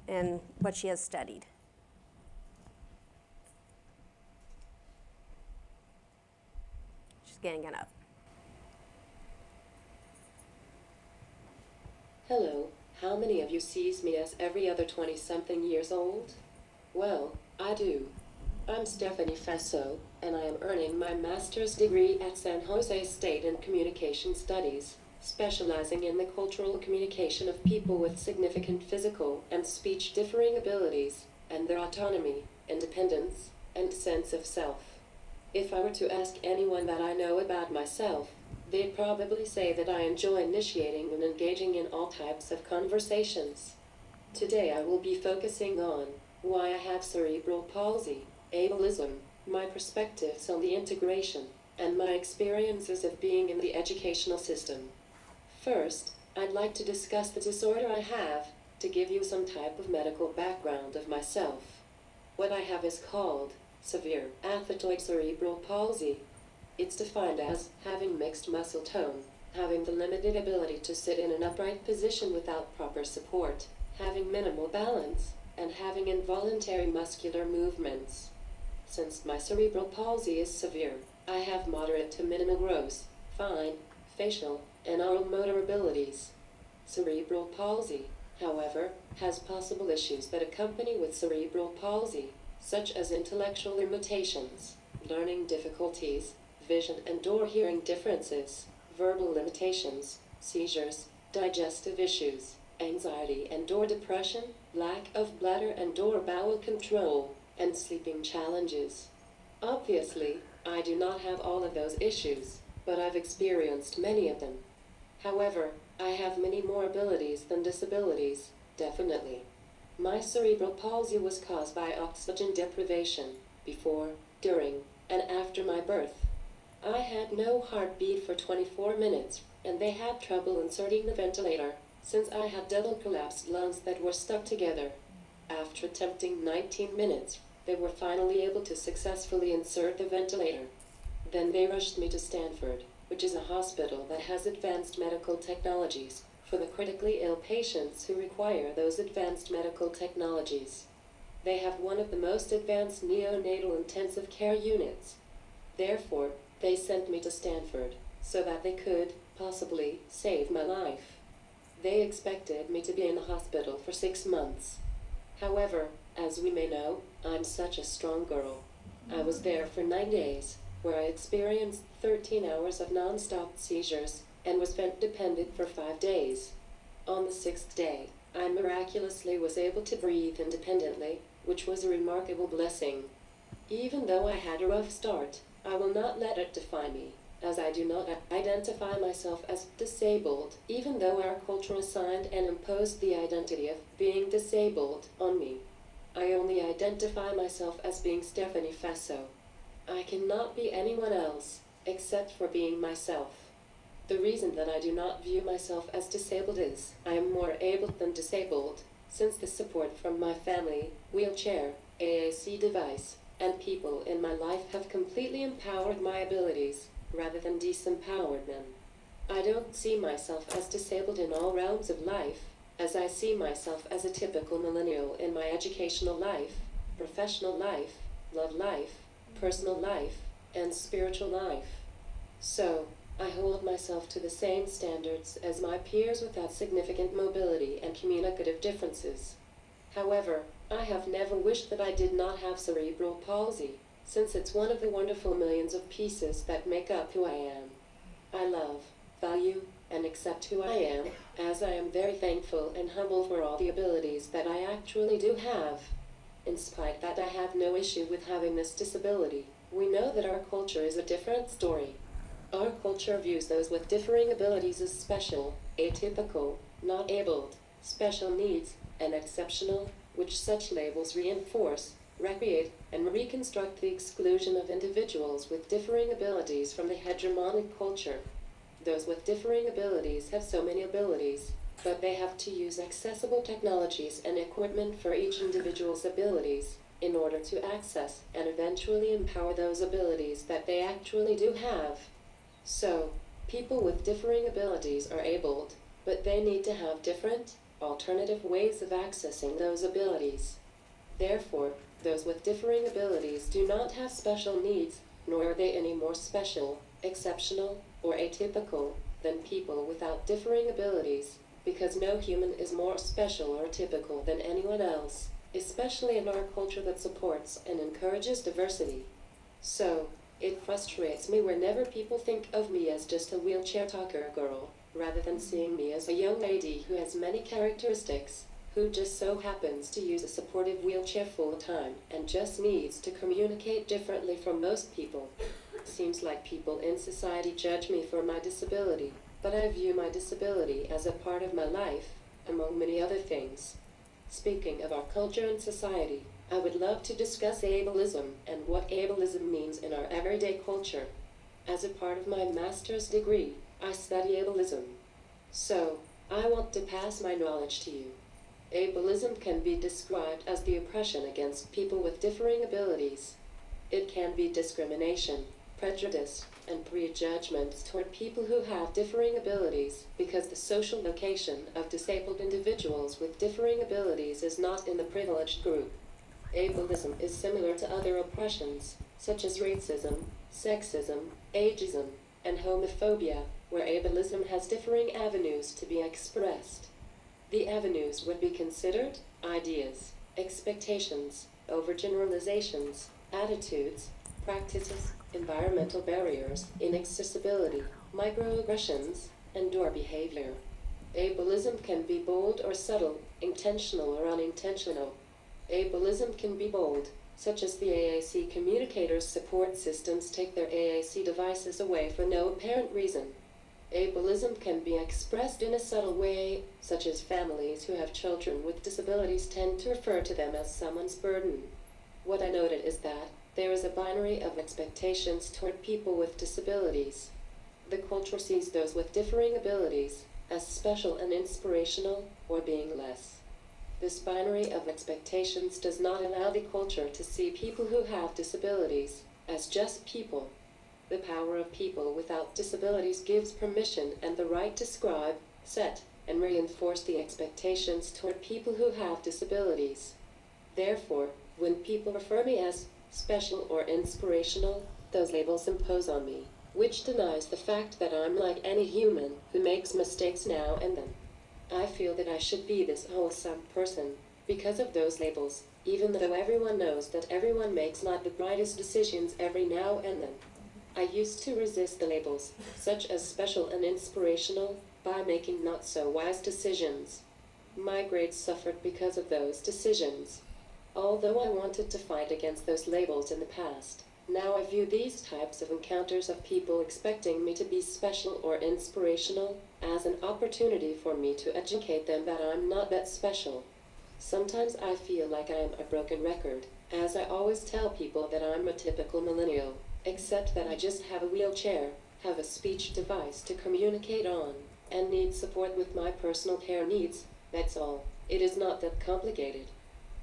and what she has studied. She's getting it up.
Hello, how many of you sees me as every other 20-something years old? Well, I do. I'm Stephan FSO, and I am earning my master's degree at San Jose State in Communication Studies, specializing in the cultural communication of people with significant physical and speech differing abilities, and their autonomy, independence, and sense of self. If I were to ask anyone that I know about myself, they'd probably say that I enjoy initiating and engaging in all types of conversations. Today I will be focusing on why I have cerebral palsy, ableism, my perspectives on the integration, and my experiences of being in the educational system. First, I'd like to discuss the disorder I have, to give you some type of medical background of myself. What I have is called severe athetoid cerebral palsy. It's defined as having mixed muscle tone, having the limited ability to sit in an upright position without proper support, having minimal balance, and having involuntary muscular movements. Since my cerebral palsy is severe, I have moderate to minimal gross, fine, facial, and oral motor abilities. Cerebral palsy, however, has possible issues that accompany with cerebral palsy, such as intellectual limitations, learning difficulties, vision and/or hearing differences, verbal limitations, seizures, digestive issues, anxiety and/or depression, lack of bladder and/or bowel control, and sleeping challenges. Obviously, I do not have all of those issues, but I've experienced many of them. However, I have many more abilities than disabilities, definitely. My cerebral palsy was caused by oxygen deprivation, before, during, and after my birth. I had no heartbeat for 24 minutes, and they had trouble inserting the ventilator, since I had double collapsed lungs that were stuck together. After attempting 19 minutes, they were finally able to successfully insert the ventilator. Then they rushed me to Stanford, which is a hospital that has advanced medical technologies for the critically ill patients who require those advanced medical technologies. They have one of the most advanced neonatal intensive care units. Therefore, they sent me to Stanford so that they could, possibly, save my life. They expected me to be in the hospital for 6 months. However, as we may know, I'm such a strong girl. I was there for 9 days, where I experienced 13 hours of non-stop seizures and was vent-dependent for 5 days. On the sixth day, I miraculously was able to breathe independently, which was a remarkable blessing. Even though I had a rough start, I will not let it define me, as I do not identify myself as disabled, even though our culture assigned and imposed the identity of being disabled on me. I only identify myself as being Stephan FSO. I cannot be anyone else, except for being myself. The reason that I do not view myself as disabled is I am more able than disabled, since the support from my family, wheelchair, AAC device, and people in my life have completely empowered my abilities, rather than disempowered them. I don't see myself as disabled in all realms of life, as I see myself as a typical millennial in my educational life, professional life, love life, personal life, and spiritual life. So, I hold myself to the same standards as my peers without significant mobility and communicative differences. However, I have never wished that I did not have cerebral palsy, since it's one of the wonderful millions of pieces that make up who I am. I love, value, and accept who I am, as I am very thankful and humble for all the abilities that I actually do have. In spite that I have no issue with having this disability, we know that our culture is a different story. Our culture views those with differing abilities as special, atypical, not abled, special needs, and exceptional, which such labels reinforce, recreate, and reconstruct the exclusion of individuals with differing abilities from the hegemonic culture. Those with differing abilities have so many abilities, but they have to use accessible technologies and equipment for each individual's abilities in order to access and eventually empower those abilities that they actually do have. So, people with differing abilities are abled, but they need to have different, alternative ways of accessing those abilities. Therefore, those with differing abilities do not have special needs, nor are they any more special, exceptional, or atypical than people without differing abilities, because no human is more special or typical than anyone else, especially in our culture that supports and encourages diversity. So, it frustrates me whenever people think of me as just a wheelchair talker girl, rather than seeing me as a young lady who has many characteristics, who just so happens to use a supportive wheelchair full time and just needs to communicate differently from most people. Seems like people in society judge me for my disability, but I view my disability as a part of my life, among many other things. Speaking of our culture and society, I would love to discuss ableism and what ableism means in our everyday culture. As a part of my master's degree, I study ableism. So, I want to pass my knowledge to you. Ableism can be described as the oppression against people with differing abilities. It can be discrimination, prejudice, and prejudgments toward people who have differing abilities because the social location of disabled individuals with differing abilities is not in the privileged group. Ableism is similar to other oppressions, such as racism, sexism, ageism, and homophobia, where ableism has differing avenues to be expressed. The avenues would be considered ideas, expectations, overgeneralizations, attitudes, practices, environmental barriers, inaccessibility, microaggressions, and door behavior. Ableism can be bold or subtle, intentional or unintentional. Ableism can be bold, such as the AAC communicators' support systems take their AAC devices away for no apparent reason. Ableism can be expressed in a subtle way, such as families who have children with disabilities tend to refer to them as someone's burden. What I noted is that there is a binary of expectations toward people with disabilities. The culture sees those with differing abilities as special and inspirational, or being less. This binary of expectations does not allow the culture to see people who have disabilities as just people. The power of people without disabilities gives permission and the right to describe, set, and reinforce the expectations toward people who have disabilities. Therefore, when people refer me as special or inspirational, those labels impose on me, which denies the fact that I'm like any human who makes mistakes now and then. I feel that I should be this wholesome person because of those labels, even though everyone knows that everyone makes not the brightest decisions every now and then. I used to resist the labels, such as special and inspirational, by making not so wise decisions. My grades suffered because of those decisions. Although I wanted to fight against those labels in the past, now I view these types of encounters of people expecting me to be special or inspirational as an opportunity for me to educate them that I'm not that special. Sometimes I feel like I am a broken record, as I always tell people that I'm a typical millennial, except that I just have a wheelchair, have a speech device to communicate on, and need support with my personal care needs. That's all. It is not that complicated.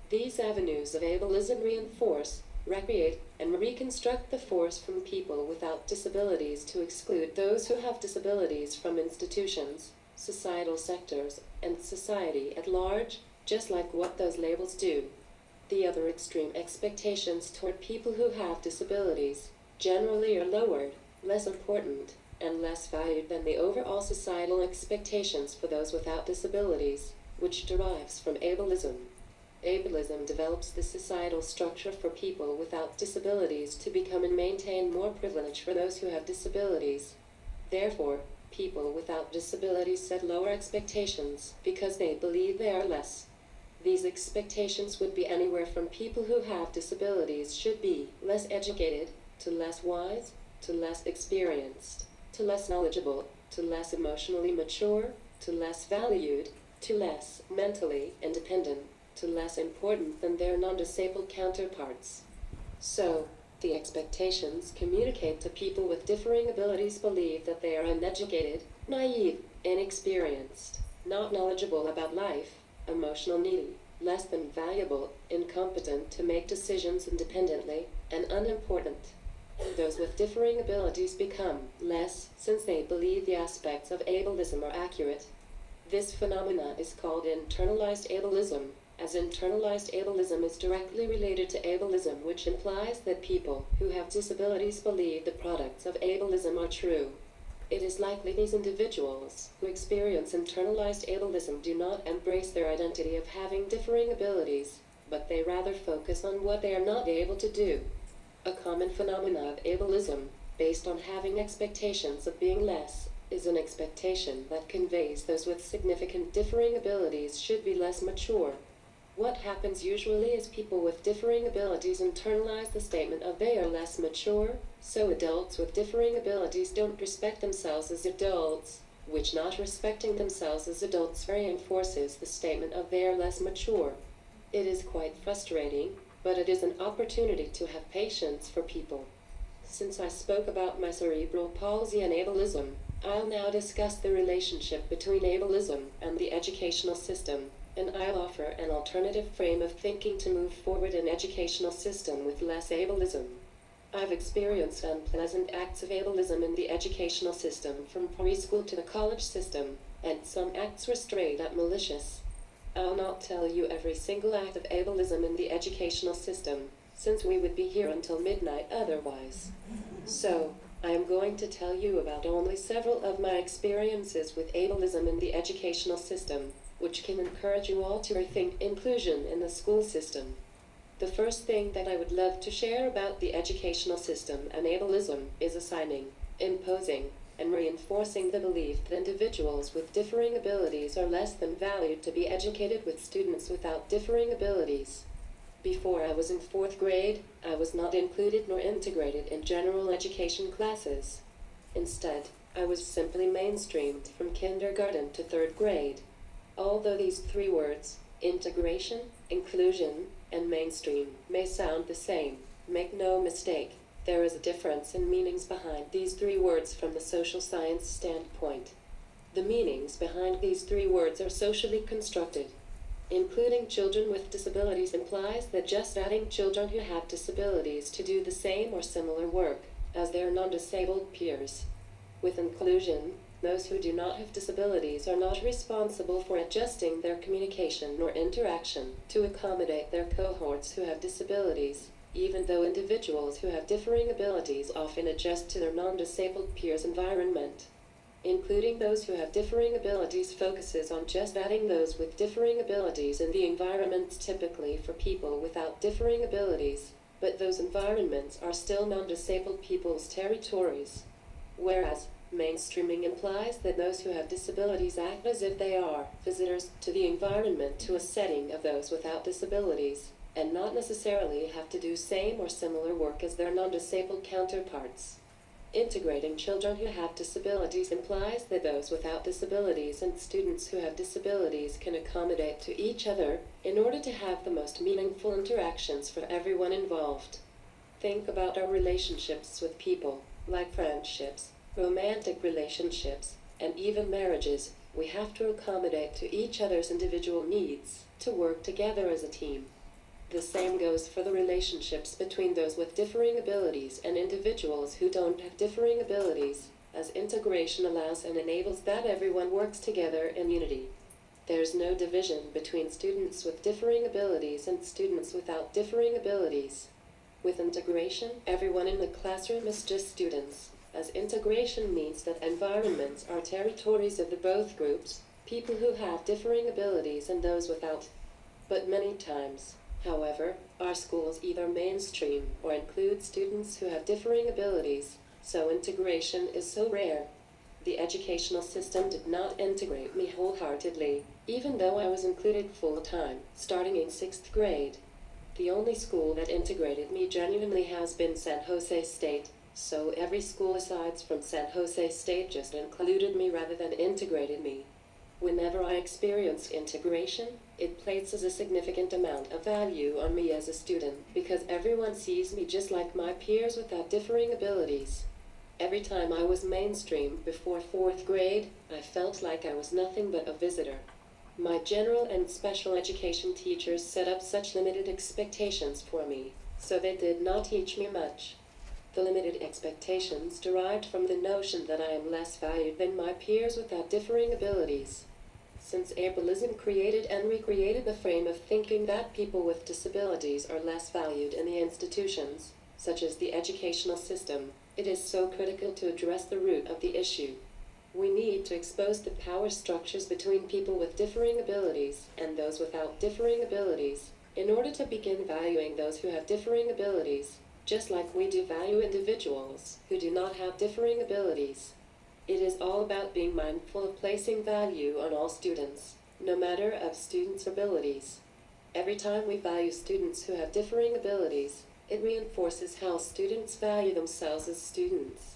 These avenues of ableism reinforce, recreate, and reconstruct the force from people without disabilities to exclude those who have disabilities from institutions, societal sectors, and society at large, just like what those labels do. The other extreme expectations toward people who have disabilities generally are lowered, less important, and less valued than the overall societal expectations for those without disabilities, which derives from ableism. Ableism develops the societal structure for people without disabilities to become and maintain more privilege for those who have disabilities. Therefore, people without disabilities set lower expectations because they believe they are less. These expectations would be anywhere from people who have disabilities should be less educated, to less wise, to less experienced, to less knowledgeable, to less emotionally mature, to less valued, to less mentally independent, to less important than their non-disabled counterparts. So, the expectations communicate to people with differing abilities believe that they are uneducated, naive, inexperienced, not knowledgeable about life, emotional needy, less than valuable, incompetent to make decisions independently, and unimportant. Those with differing abilities become less since they believe the aspects of ableism are accurate. This phenomena is called internalized ableism, as internalized ableism is directly related to ableism, which implies that people who have disabilities believe the products of ableism are true. It is likely these individuals who experience internalized ableism do not embrace their identity of having differing abilities, but they rather focus on what they are not able to do. A common phenomenon of ableism, based on having expectations of being less, is an expectation that conveys those with significant differing abilities should be less mature. What happens usually is people with differing abilities internalize the statement of they are less mature, so adults with differing abilities don't respect themselves as adults, which not respecting themselves as adults reinforces the statement of they are less mature. It is quite frustrating, but it is an opportunity to have patience for people. Since I spoke about my cerebral palsy and ableism, I'll now discuss the relationship between ableism and the educational system, and I'll offer an alternative frame of thinking to move forward an educational system with less ableism. I've experienced unpleasant acts of ableism in the educational system from preschool to the college system, and some acts were straight up malicious. I'll not tell you every single act of ableism in the educational system, since we would be here until midnight otherwise. So, I am going to tell you about only several of my experiences with ableism in the educational system, which can encourage you all to rethink inclusion in the school system. The first thing that I would love to share about the educational system and ableism is assigning, imposing, and reinforcing the belief that individuals with differing abilities are less than valued to be educated with students without differing abilities. Before I was in 4th grade, I was not included nor integrated in general education classes. Instead, I was simply mainstreamed from kindergarten to 3rd grade. Although these 3 words, integration, inclusion, and mainstream, may sound the same, make no mistake, there is a difference in meanings behind these 3 words from the social science standpoint. The meanings behind these 3 words are socially constructed. Including children with disabilities implies that just adding children who have disabilities to do the same or similar work as their non-disabled peers. With inclusion, those who do not have disabilities are not responsible for adjusting their communication or interaction to accommodate their cohorts who have disabilities, even though individuals who have differing abilities often adjust to their non-disabled peers' environment. Including those who have differing abilities focuses on just adding those with differing abilities in the environments typically for people without differing abilities, but those environments are still non-disabled people's territories. Whereas, Mainstreaming implies that those who have disabilities act as if they are visitors to the environment, to a setting of those without disabilities, and not necessarily have to do same or similar work as their non-disabled counterparts. Integrating children who have disabilities implies that those without disabilities and students who have disabilities can accommodate to each other in order to have the most meaningful interactions for everyone involved. Think about our relationships with people, like friendships, romantic relationships, and even marriages. We have to accommodate to each other's individual needs to work together as a team. The same goes for the relationships between those with differing abilities and individuals who don't have differing abilities, as integration allows and enables that everyone works together in unity. There's no division between students with differing abilities and students without differing abilities. With integration, everyone in the classroom is just students, as integration means that environments are territories of the both groups, people who have differing abilities and those without. But many times, however, our schools either mainstream or include students who have differing abilities, so integration is so rare. The educational system did not integrate me wholeheartedly, even though I was included full-time, starting in 6th grade. The only school that integrated me genuinely has been San Jose State, so every school aside from San Jose State just included me rather than integrated me. Whenever I experience integration, it places a significant amount of value on me as a student because everyone sees me just like my peers without differing abilities. Every time I was mainstream before 4th grade, I felt like I was nothing but a visitor. My general and special education teachers set up such limited expectations for me, so they did not teach me much. The limited expectations derived from the notion that I am less valued than my peers without differing abilities. Since ableism created and recreated the frame of thinking that people with disabilities are less valued in the institutions, such as the educational system, it is so critical to address the root of the issue. We need to expose the power structures between people with differing abilities and those without differing abilities, in order to begin valuing those who have differing abilities, just like we do value individuals who do not have differing abilities. It is all about being mindful of placing value on all students, no matter of students' abilities. Every time we value students who have differing abilities, it reinforces how students value themselves as students.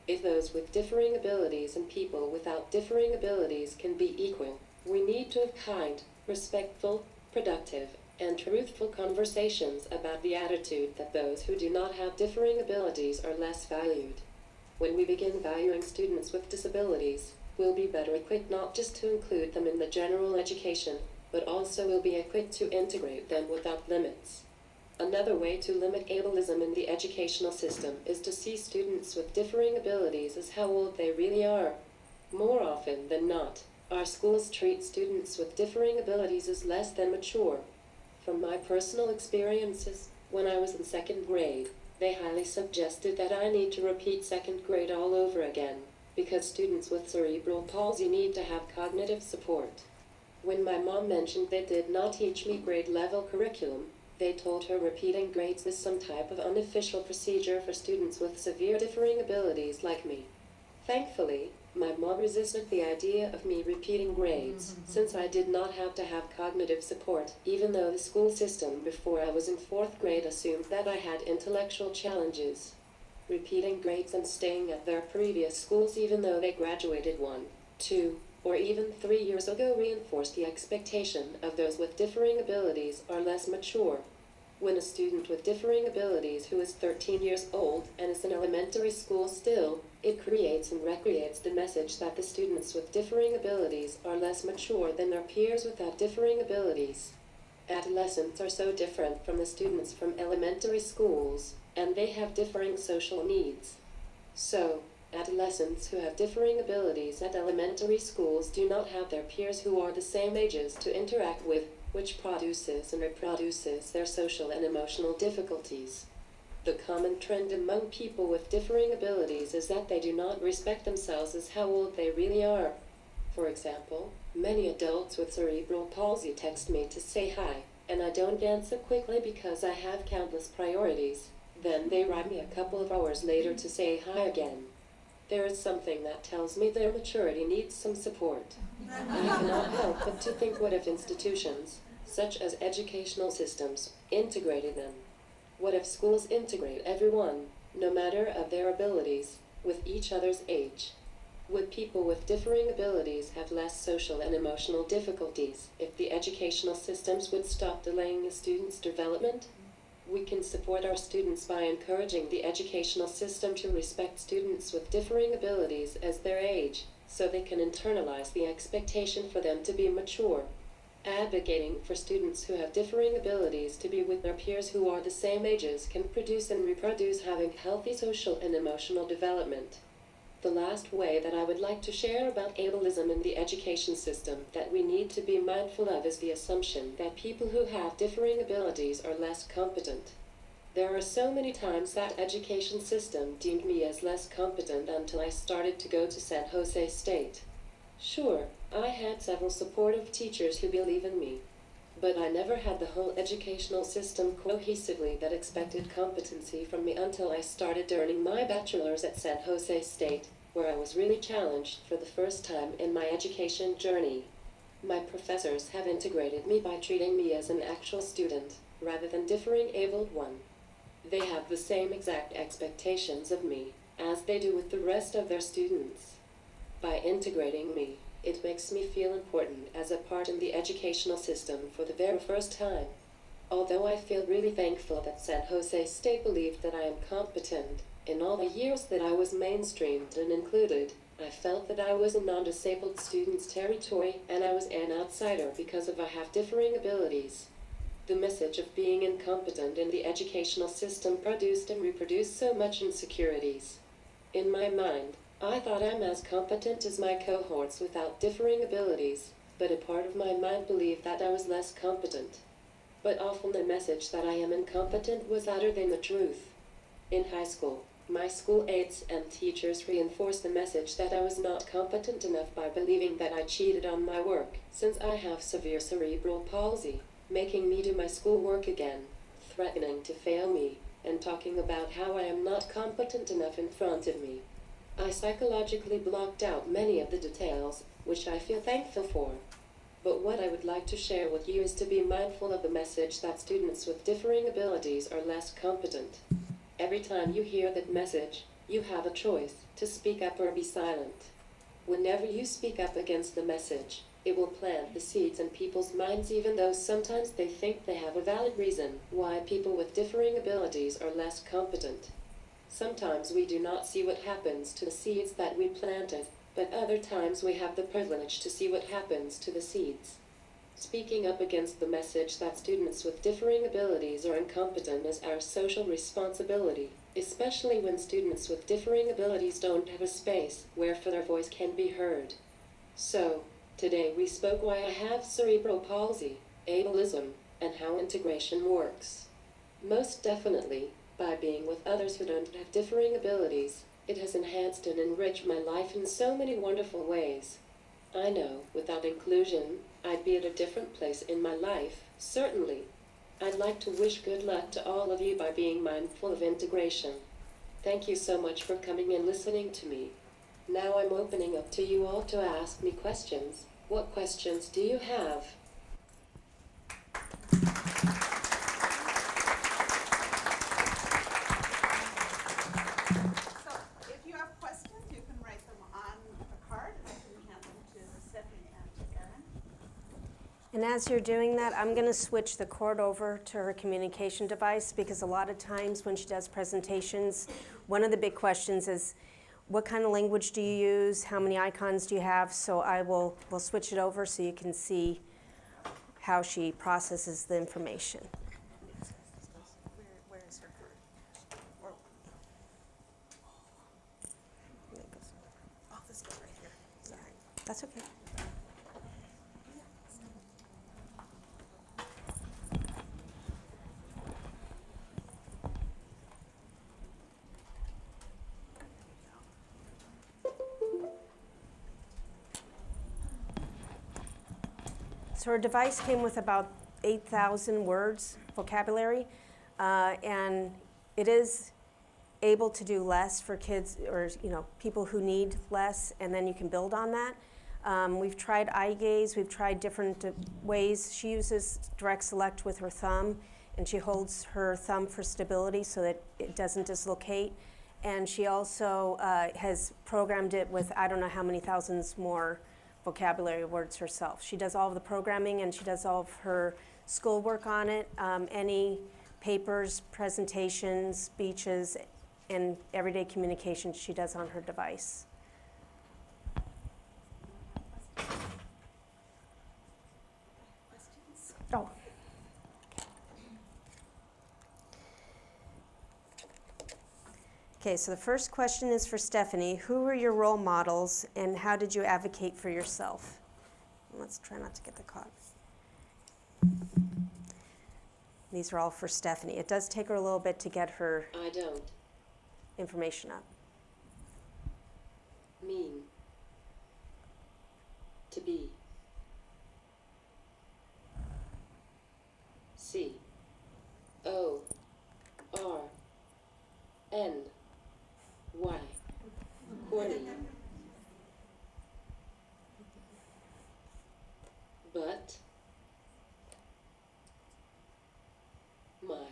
If those with differing abilities and people without differing abilities can be equal, we need to have kind, respectful, productive, and truthful conversations about the attitude that those who do not have differing abilities are less valued. When we begin valuing students with disabilities, we'll be better equipped not just to include them in the general education, but also will be equipped to integrate them without limits. Another way to limit ableism in the educational system is to see students with differing abilities as how old they really are. More often than not, our schools treat students with differing abilities as less than mature. From my personal experiences, when I was in 2nd grade, they highly suggested that I need to repeat 2nd grade all over again, because students with cerebral palsy need to have cognitive support. When my mom mentioned they did not teach me grade-level curriculum, they told her repeating grades is some type of unofficial procedure for students with severe differing abilities like me. Thankfully, my mom resisted the idea of me repeating grades, since I did not have to have cognitive support, even though the school system before I was in 4th grade assumed that I had intellectual challenges. Repeating grades and staying at their previous schools even though they graduated 1, 2, or even 3 years ago reinforced the expectation of those with differing abilities are less mature. When a student with differing abilities who is 13 years old and is in elementary school still, it creates and recreates the message that the students with differing abilities are less mature than their peers without differing abilities. Adolescents are so different from the students from elementary schools, and they have differing social needs. So, adolescents who have differing abilities at elementary schools do not have their peers who are the same ages to interact with, which produces and reproduces their social and emotional difficulties. The common trend among people with differing abilities is that they do not respect themselves as how old they really are. For example, many adults with cerebral palsy text me to say hi, and I don't answer quickly because I have countless priorities. Then they write me a couple of hours later to say hi again. There is something that tells me their maturity needs some support. I cannot help but to think, what if institutions, such as educational systems, integrated them? What if schools integrate everyone, no matter of their abilities, with each other's age? Would people with differing abilities have less social and emotional difficulties if the educational systems would stop delaying a student's development? We can support our students by encouraging the educational system to respect students with differing abilities as their age, so they can internalize the expectation for them to be mature. Advocating for students who have differing abilities to be with their peers who are the same ages can produce and reproduce having healthy social and emotional development. The last way that I would like to share about ableism in the education system that we need to be mindful of is the assumption that people who have differing abilities are less competent. There are so many times that education system deemed me as less competent until I started to go to San Jose State. Sure, I had several supportive teachers who believe in me, but I never had the whole educational system cohesively that expected competency from me until I started earning my bachelor's at San Jose State, where I was really challenged for the first time in my education journey. My professors have integrated me by treating me as an actual student, rather than differing abled one. They have the same exact expectations of me, as they do with the rest of their students. By integrating me, it makes me feel important as a part in the educational system for the very first time. Although I feel really thankful that San Jose State believed that I am competent, in all the years that I was mainstreamed and included, I felt that I was in non-disabled students' territory and I was an outsider because I have differing abilities. The message of being incompetent in the educational system produced and reproduced so much insecurities. In my mind, I thought I'm as competent as my cohorts without differing abilities, but a part of my mind believed that I was less competent. But often the message that I am incompetent was other than the truth. In high school, my school aides and teachers reinforced the message that I was not competent enough by believing that I cheated on my work, since I have severe cerebral palsy, making me do my schoolwork again, threatening to fail me, and talking about how I am not competent enough in front of me. I psychologically blocked out many of the details, which I feel thankful for. But what I would like to share with you is to be mindful of the message that students with differing abilities are less competent. Every time you hear that message, you have a choice to speak up or be silent. Whenever you speak up against the message, it will plant the seeds in people's minds, even though sometimes they think they have a valid reason why people with differing abilities are less competent. Sometimes we do not see what happens to the seeds that we planted, but other times we have the privilege to see what happens to the seeds. Speaking up against the message that students with differing abilities are incompetent is our social responsibility, especially when students with differing abilities don't have a space where their voice can be heard. So, today we spoke why I have cerebral palsy, ableism, and how integration works. Most definitely, by being with others who don't have differing abilities, it has enhanced and enriched my life in so many wonderful ways. I know, without inclusion, I'd be at a different place in my life, certainly. I'd like to wish good luck to all of you by being mindful of integration. Thank you so much for coming and listening to me. Now I'm opening up to you all to ask me questions. What questions do you have?
And as you're doing that, I'm going to switch the cord over to her communication device, because a lot of times when she does presentations, one of the big questions is, what kind of language do you use? How many icons do you have? So we'll switch it over so you can see how she processes the information.
Where is her card? Oh, this goes right here. Sorry.
That's okay. So her device came with about 8,000 words vocabulary, and it is able to do less for kids or people who need less, and then you can build on that. We've tried eye gaze, we've tried different ways. She uses direct select with her thumb, and she holds her thumb for stability so that it doesn't dislocate. And she also has programmed it with I don't know how many thousands more vocabulary words herself. She does all of the programming, and she does all of her schoolwork on it. Any papers, presentations, speeches, and everyday communication she does on her device. Oh. Okay, so the first question is for Stephanie. Who were your role models, and how did you advocate for yourself? Let's try not to get the caught. These are all for Stephanie. It does take her a little bit to get her
I don't
information up.
mean to be. C-O-R-N-Y. Corny. But my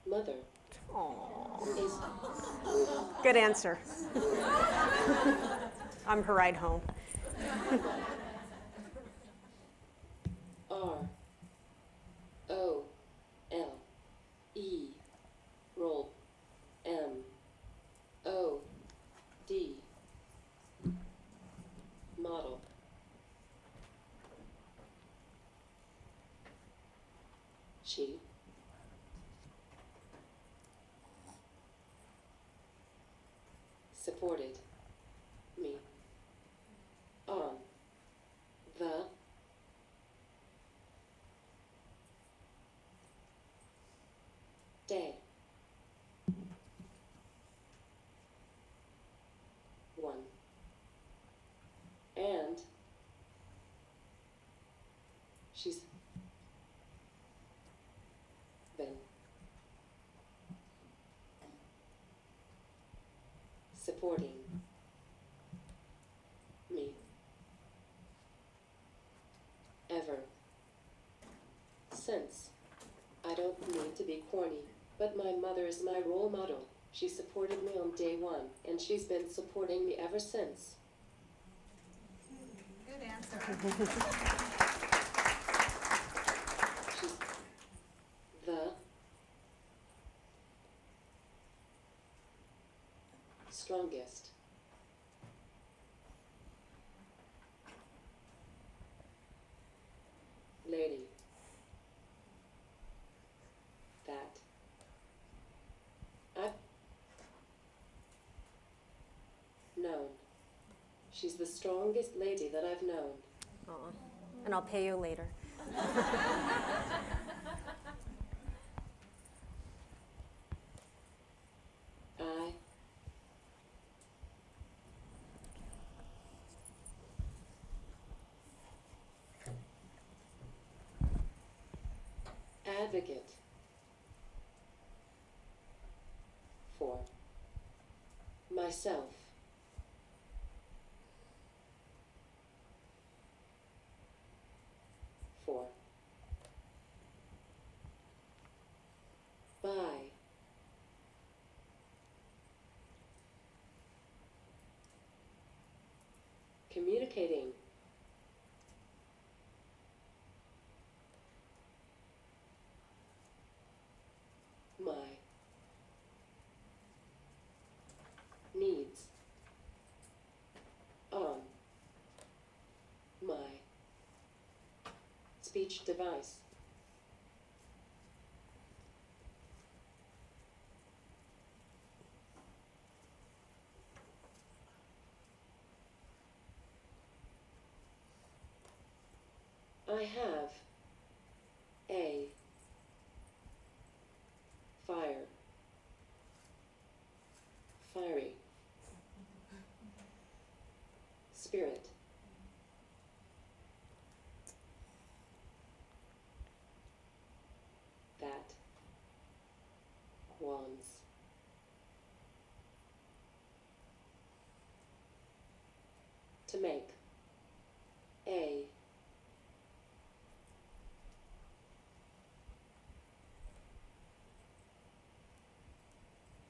mother is
Good answer. I'm her ride home.
R-O-L-E roll M-O-D model. She supported me on the day one, and she's been supporting me ever since. I don't mean to be corny, but my mother is my role model. She supported me on day one, and she's been supporting me ever since.
Good answer.
She's the strongest lady that I've known. She's the strongest lady that I've known.
Aw. And I'll pay you later.
I advocate for myself for by communicating my needs on my speech device. I have a fiery spirit. To make. A.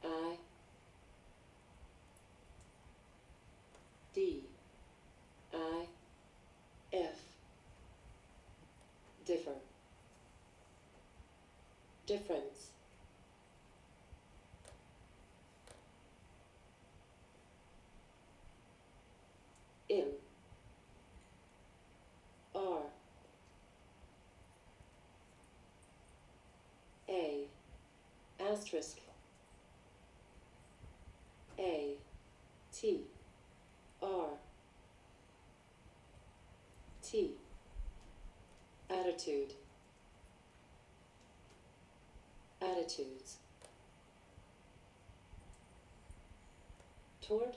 I. D. I. F. Differ. Difference. In. R. A. Asterisk. A. T. R. T. Attitude. Attitudes. Toward.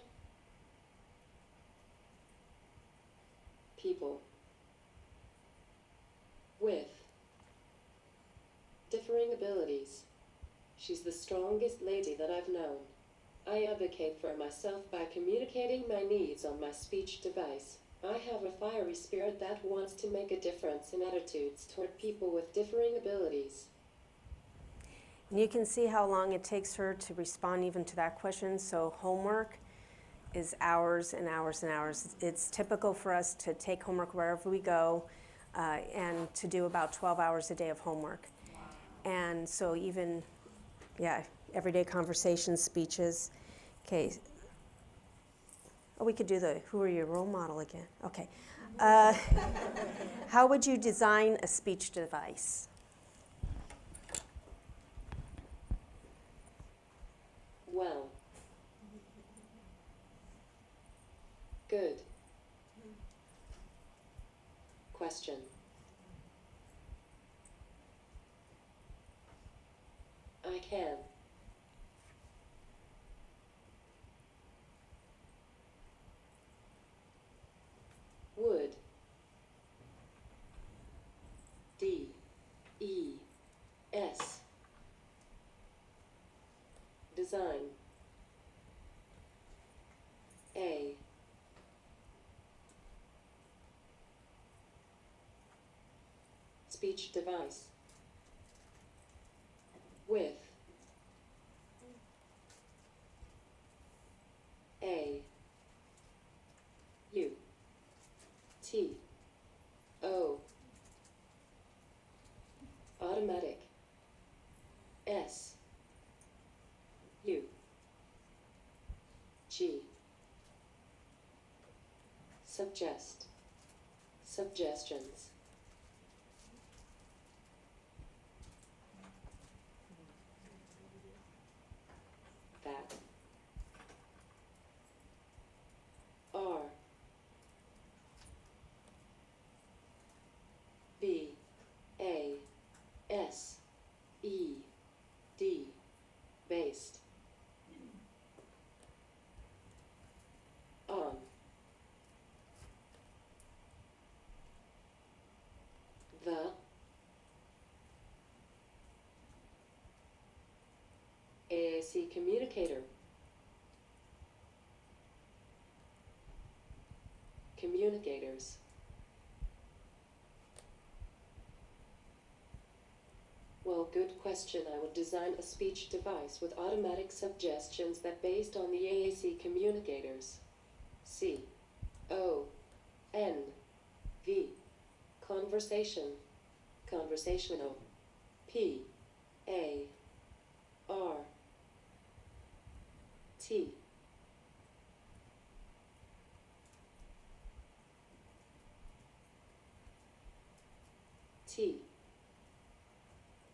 People. With. Differing abilities. She's the strongest lady that I've known. I advocate for myself by communicating my needs on my speech device. I have a fiery spirit that wants to make a difference in attitudes toward people with differing abilities.
And you can see how long it takes her to respond even to that question. So homework is hours and hours and hours. It's typical for us to take homework wherever we go and to do about 12 hours a day of homework. And so even, everyday conversations, speeches. Okay. Oh, we could do the who are your role model again. Okay. How would you design a speech device?
Well. Good. Question. I can. Would. D. E. S. Design. A. Speech device. With. A. U. T. O. Automatic. S. U. G. Suggest. Suggestions. That. R. B. A. S. E. D. Based. On. The. AAC communicator. Communicators. Well, good question. I would design a speech device with automatic suggestions that based on the AAC communicators. C. O. N. V. Conversation. Conversational. P. A. R. T. T.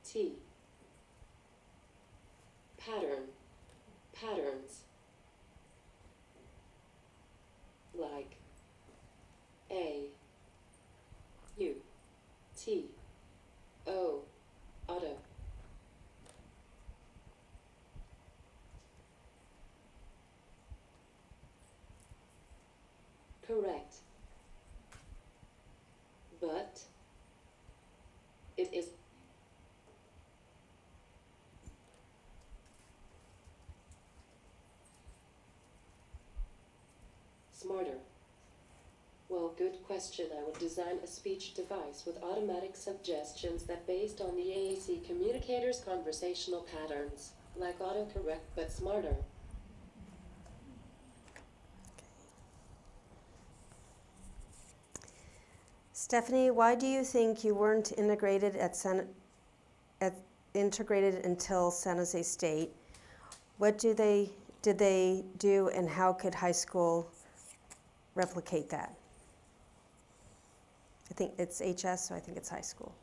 T. Pattern. Patterns. Like. A. U. T. O. Auto. Correct. But it is smarter. Well, good question. I would design a speech device with automatic suggestions that based on the AAC communicator's conversational patterns, like autocorrect but smarter.
Stephanie, why do you think you weren't integrated integrated until San Jose State? What did they do, and how could high school replicate that? I think it's HS, so I think it's high school.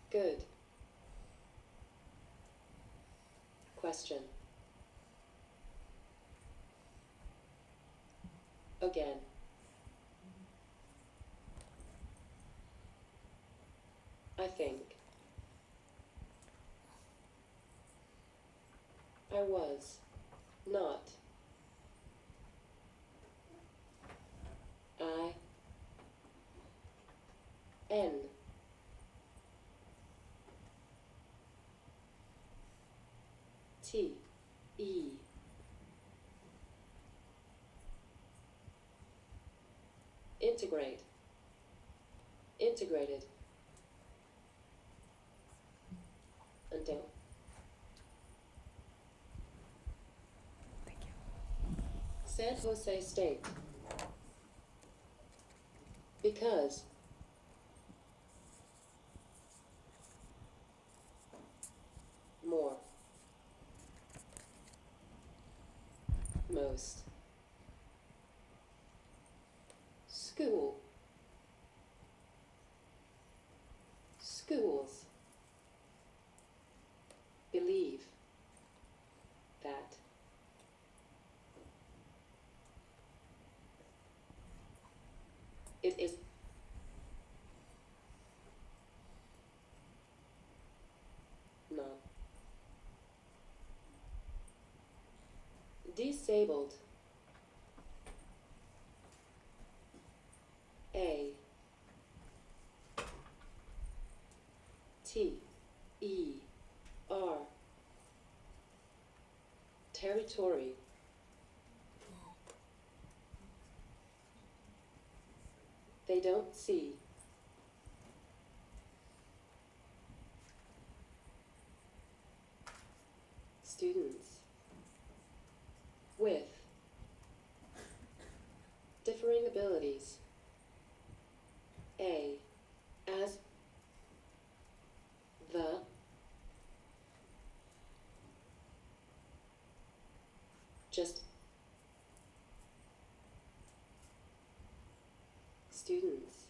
Good question. Again. I think I was not. I N T E integrate integrated until San Jose State because more most school schools believe that it is not disabled A T E R territory they don't see students with differing abilities A as the just students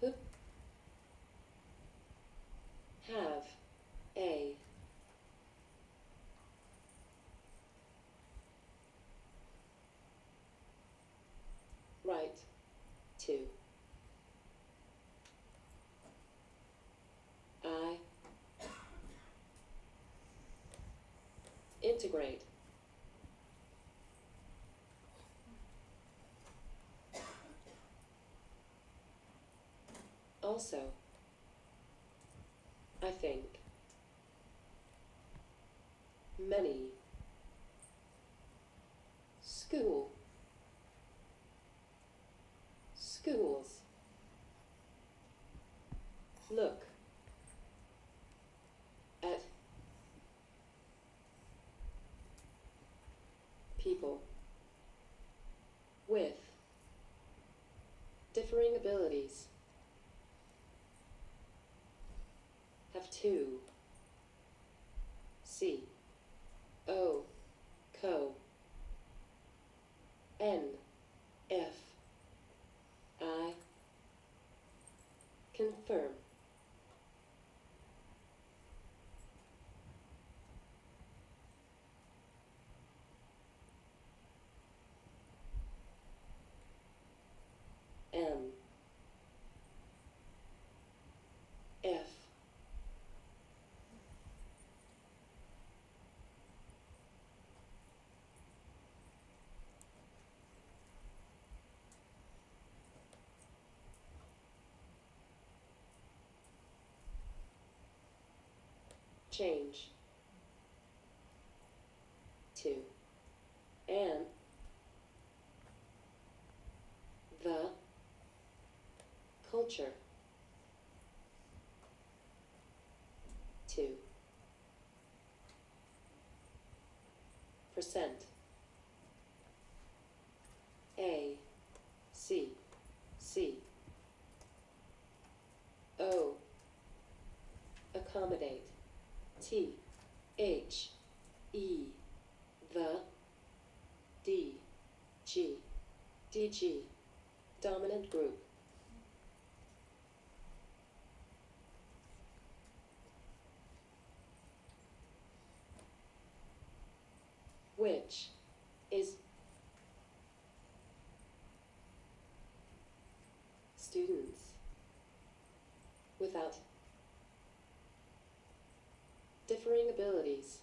who have a right to I integrate also I think many schools look at people with differing abilities have to C O co N F I confirm M F change, to, and, the, culture, to, percent, A, C, C, O, accommodate, T, H, E, the, D, G, DG, dominant group. Which is students without differing abilities.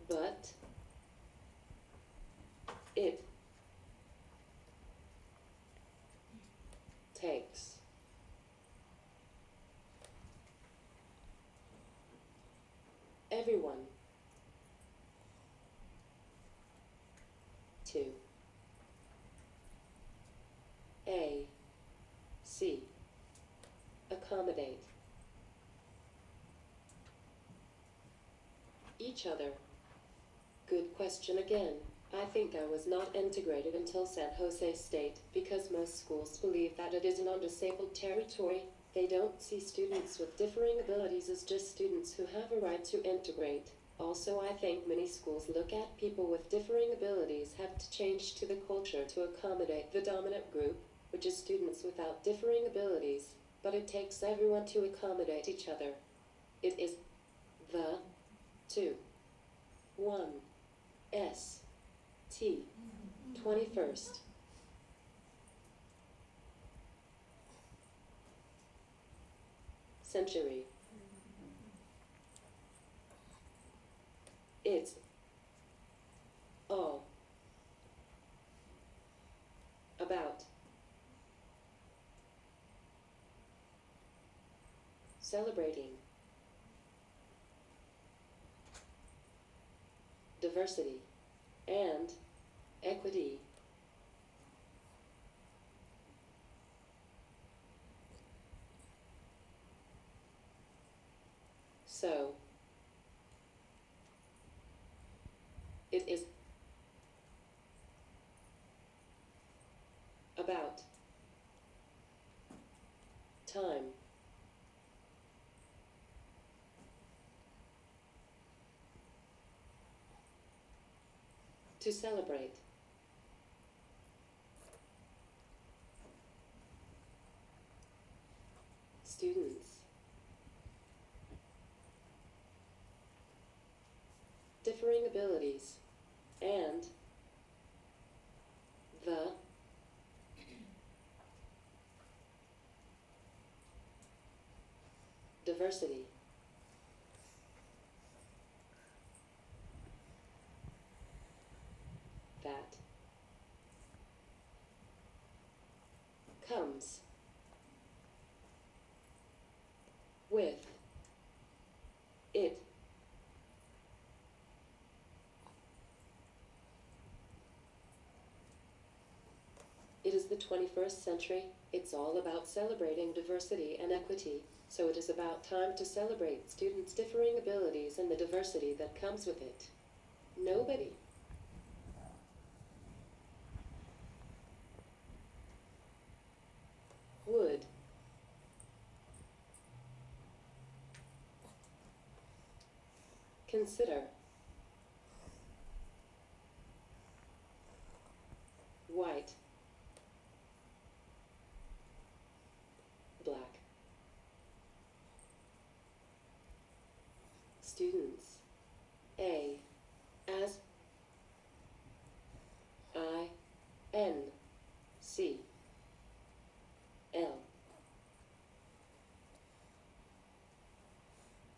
But it takes everyone to A, C, accommodate each other. Good question again. I think I was not integrated until San Jose State because most schools believe that it is an undisabled territory. They don't see students with differing abilities as just students who have a right to integrate. Also, I think many schools look at people with differing abilities have to change to the culture to accommodate the dominant group, which is students without differing abilities, but it takes everyone to accommodate each other. It is the 2 1 S T 21st century. It's all about celebrating diversity and equity. So, it is about time to celebrate students differing abilities and the diversity that comes with it. It is the 21st century. It's all about celebrating diversity and equity. So it is about time to celebrate students' differing abilities and the diversity that comes with it. Nobody would consider white, black students A as I N C L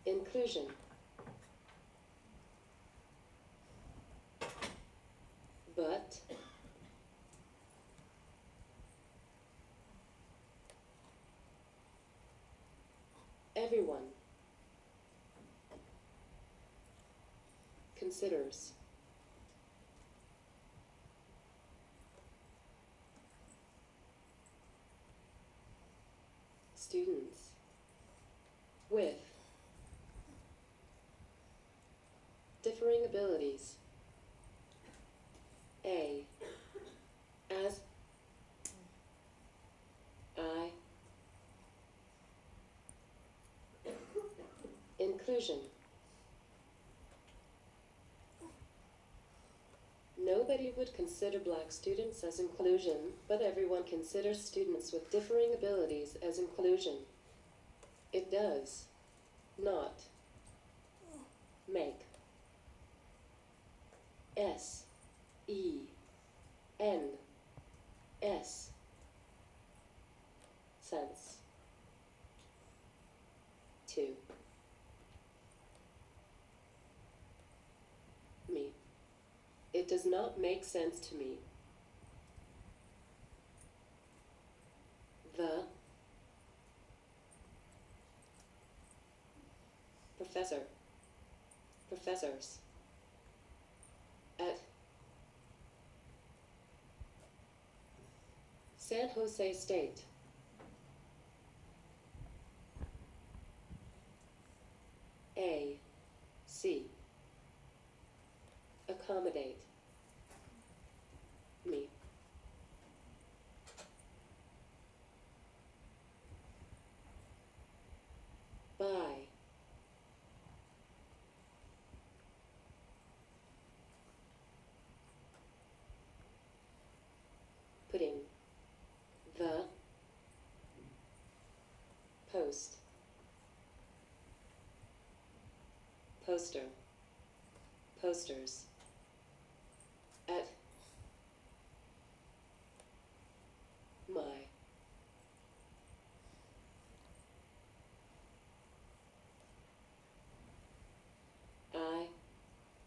inclusion. But Everyone considers students with differing abilities A as I inclusion. Nobody would consider black students as inclusion, but everyone considers students with differing abilities as inclusion. It does not make S-E-N-S sense to me. It does not make sense to me. The professors at San Jose State A.C. accommodate me. By putting the posters at my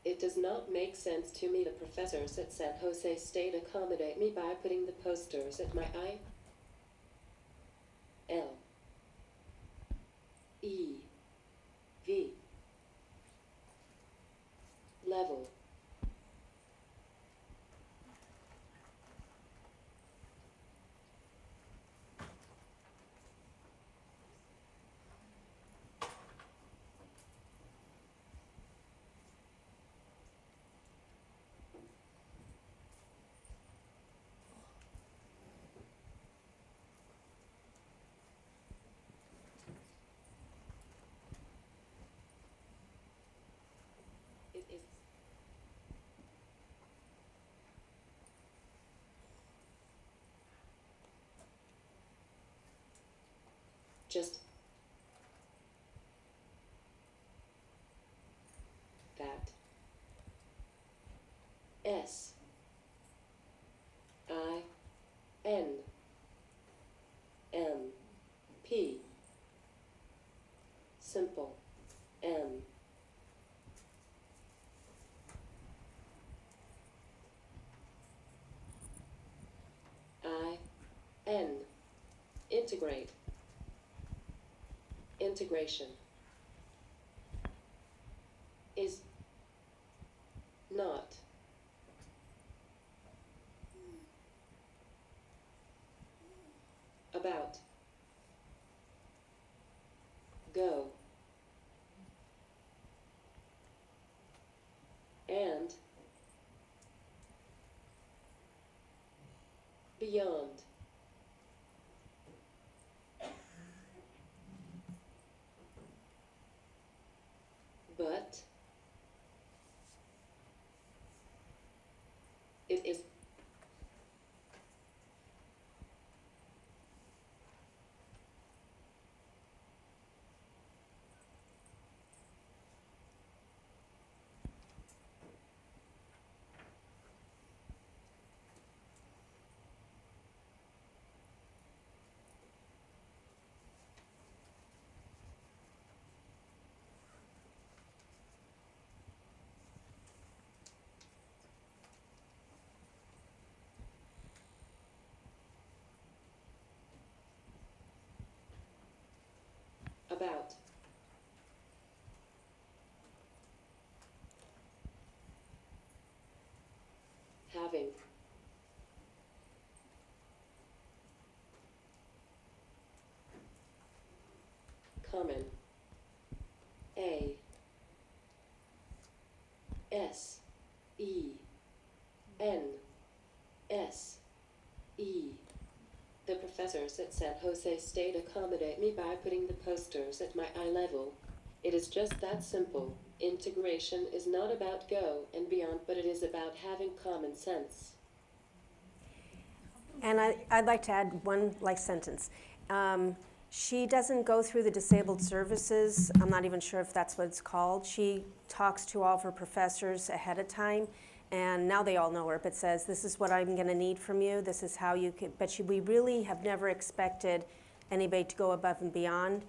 It does not make sense to me the professors at San Jose State accommodate me by putting the posters at my I-L-E-V level. It is just that S-I-N-M-P simple M I-N integrate integration is not about go and beyond. But it is about common. A S E N S E. The professors at San Jose State accommodate me by putting the posters at my eye level. It is just that simple. Integration is not about go and beyond, but it is about having common sense.
And I'd like to add one sentence. She doesn't go through the disabled services. I'm not even sure if that's what it's called. She talks to all of her professors ahead of time, and now they all know her, but says, this is what I'm going to need from you. This is how you could, but we really have never expected anybody to go above and beyond.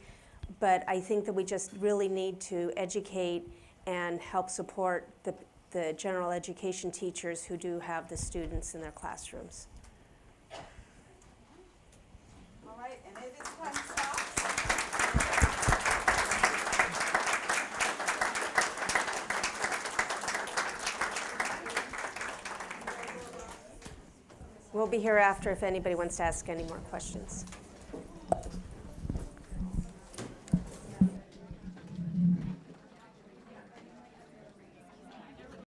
But I think that we just really need to educate and help support the general education teachers who do have the students in their classrooms.
All right, and it is time to stop.
We'll be here after if anybody wants to ask any more questions.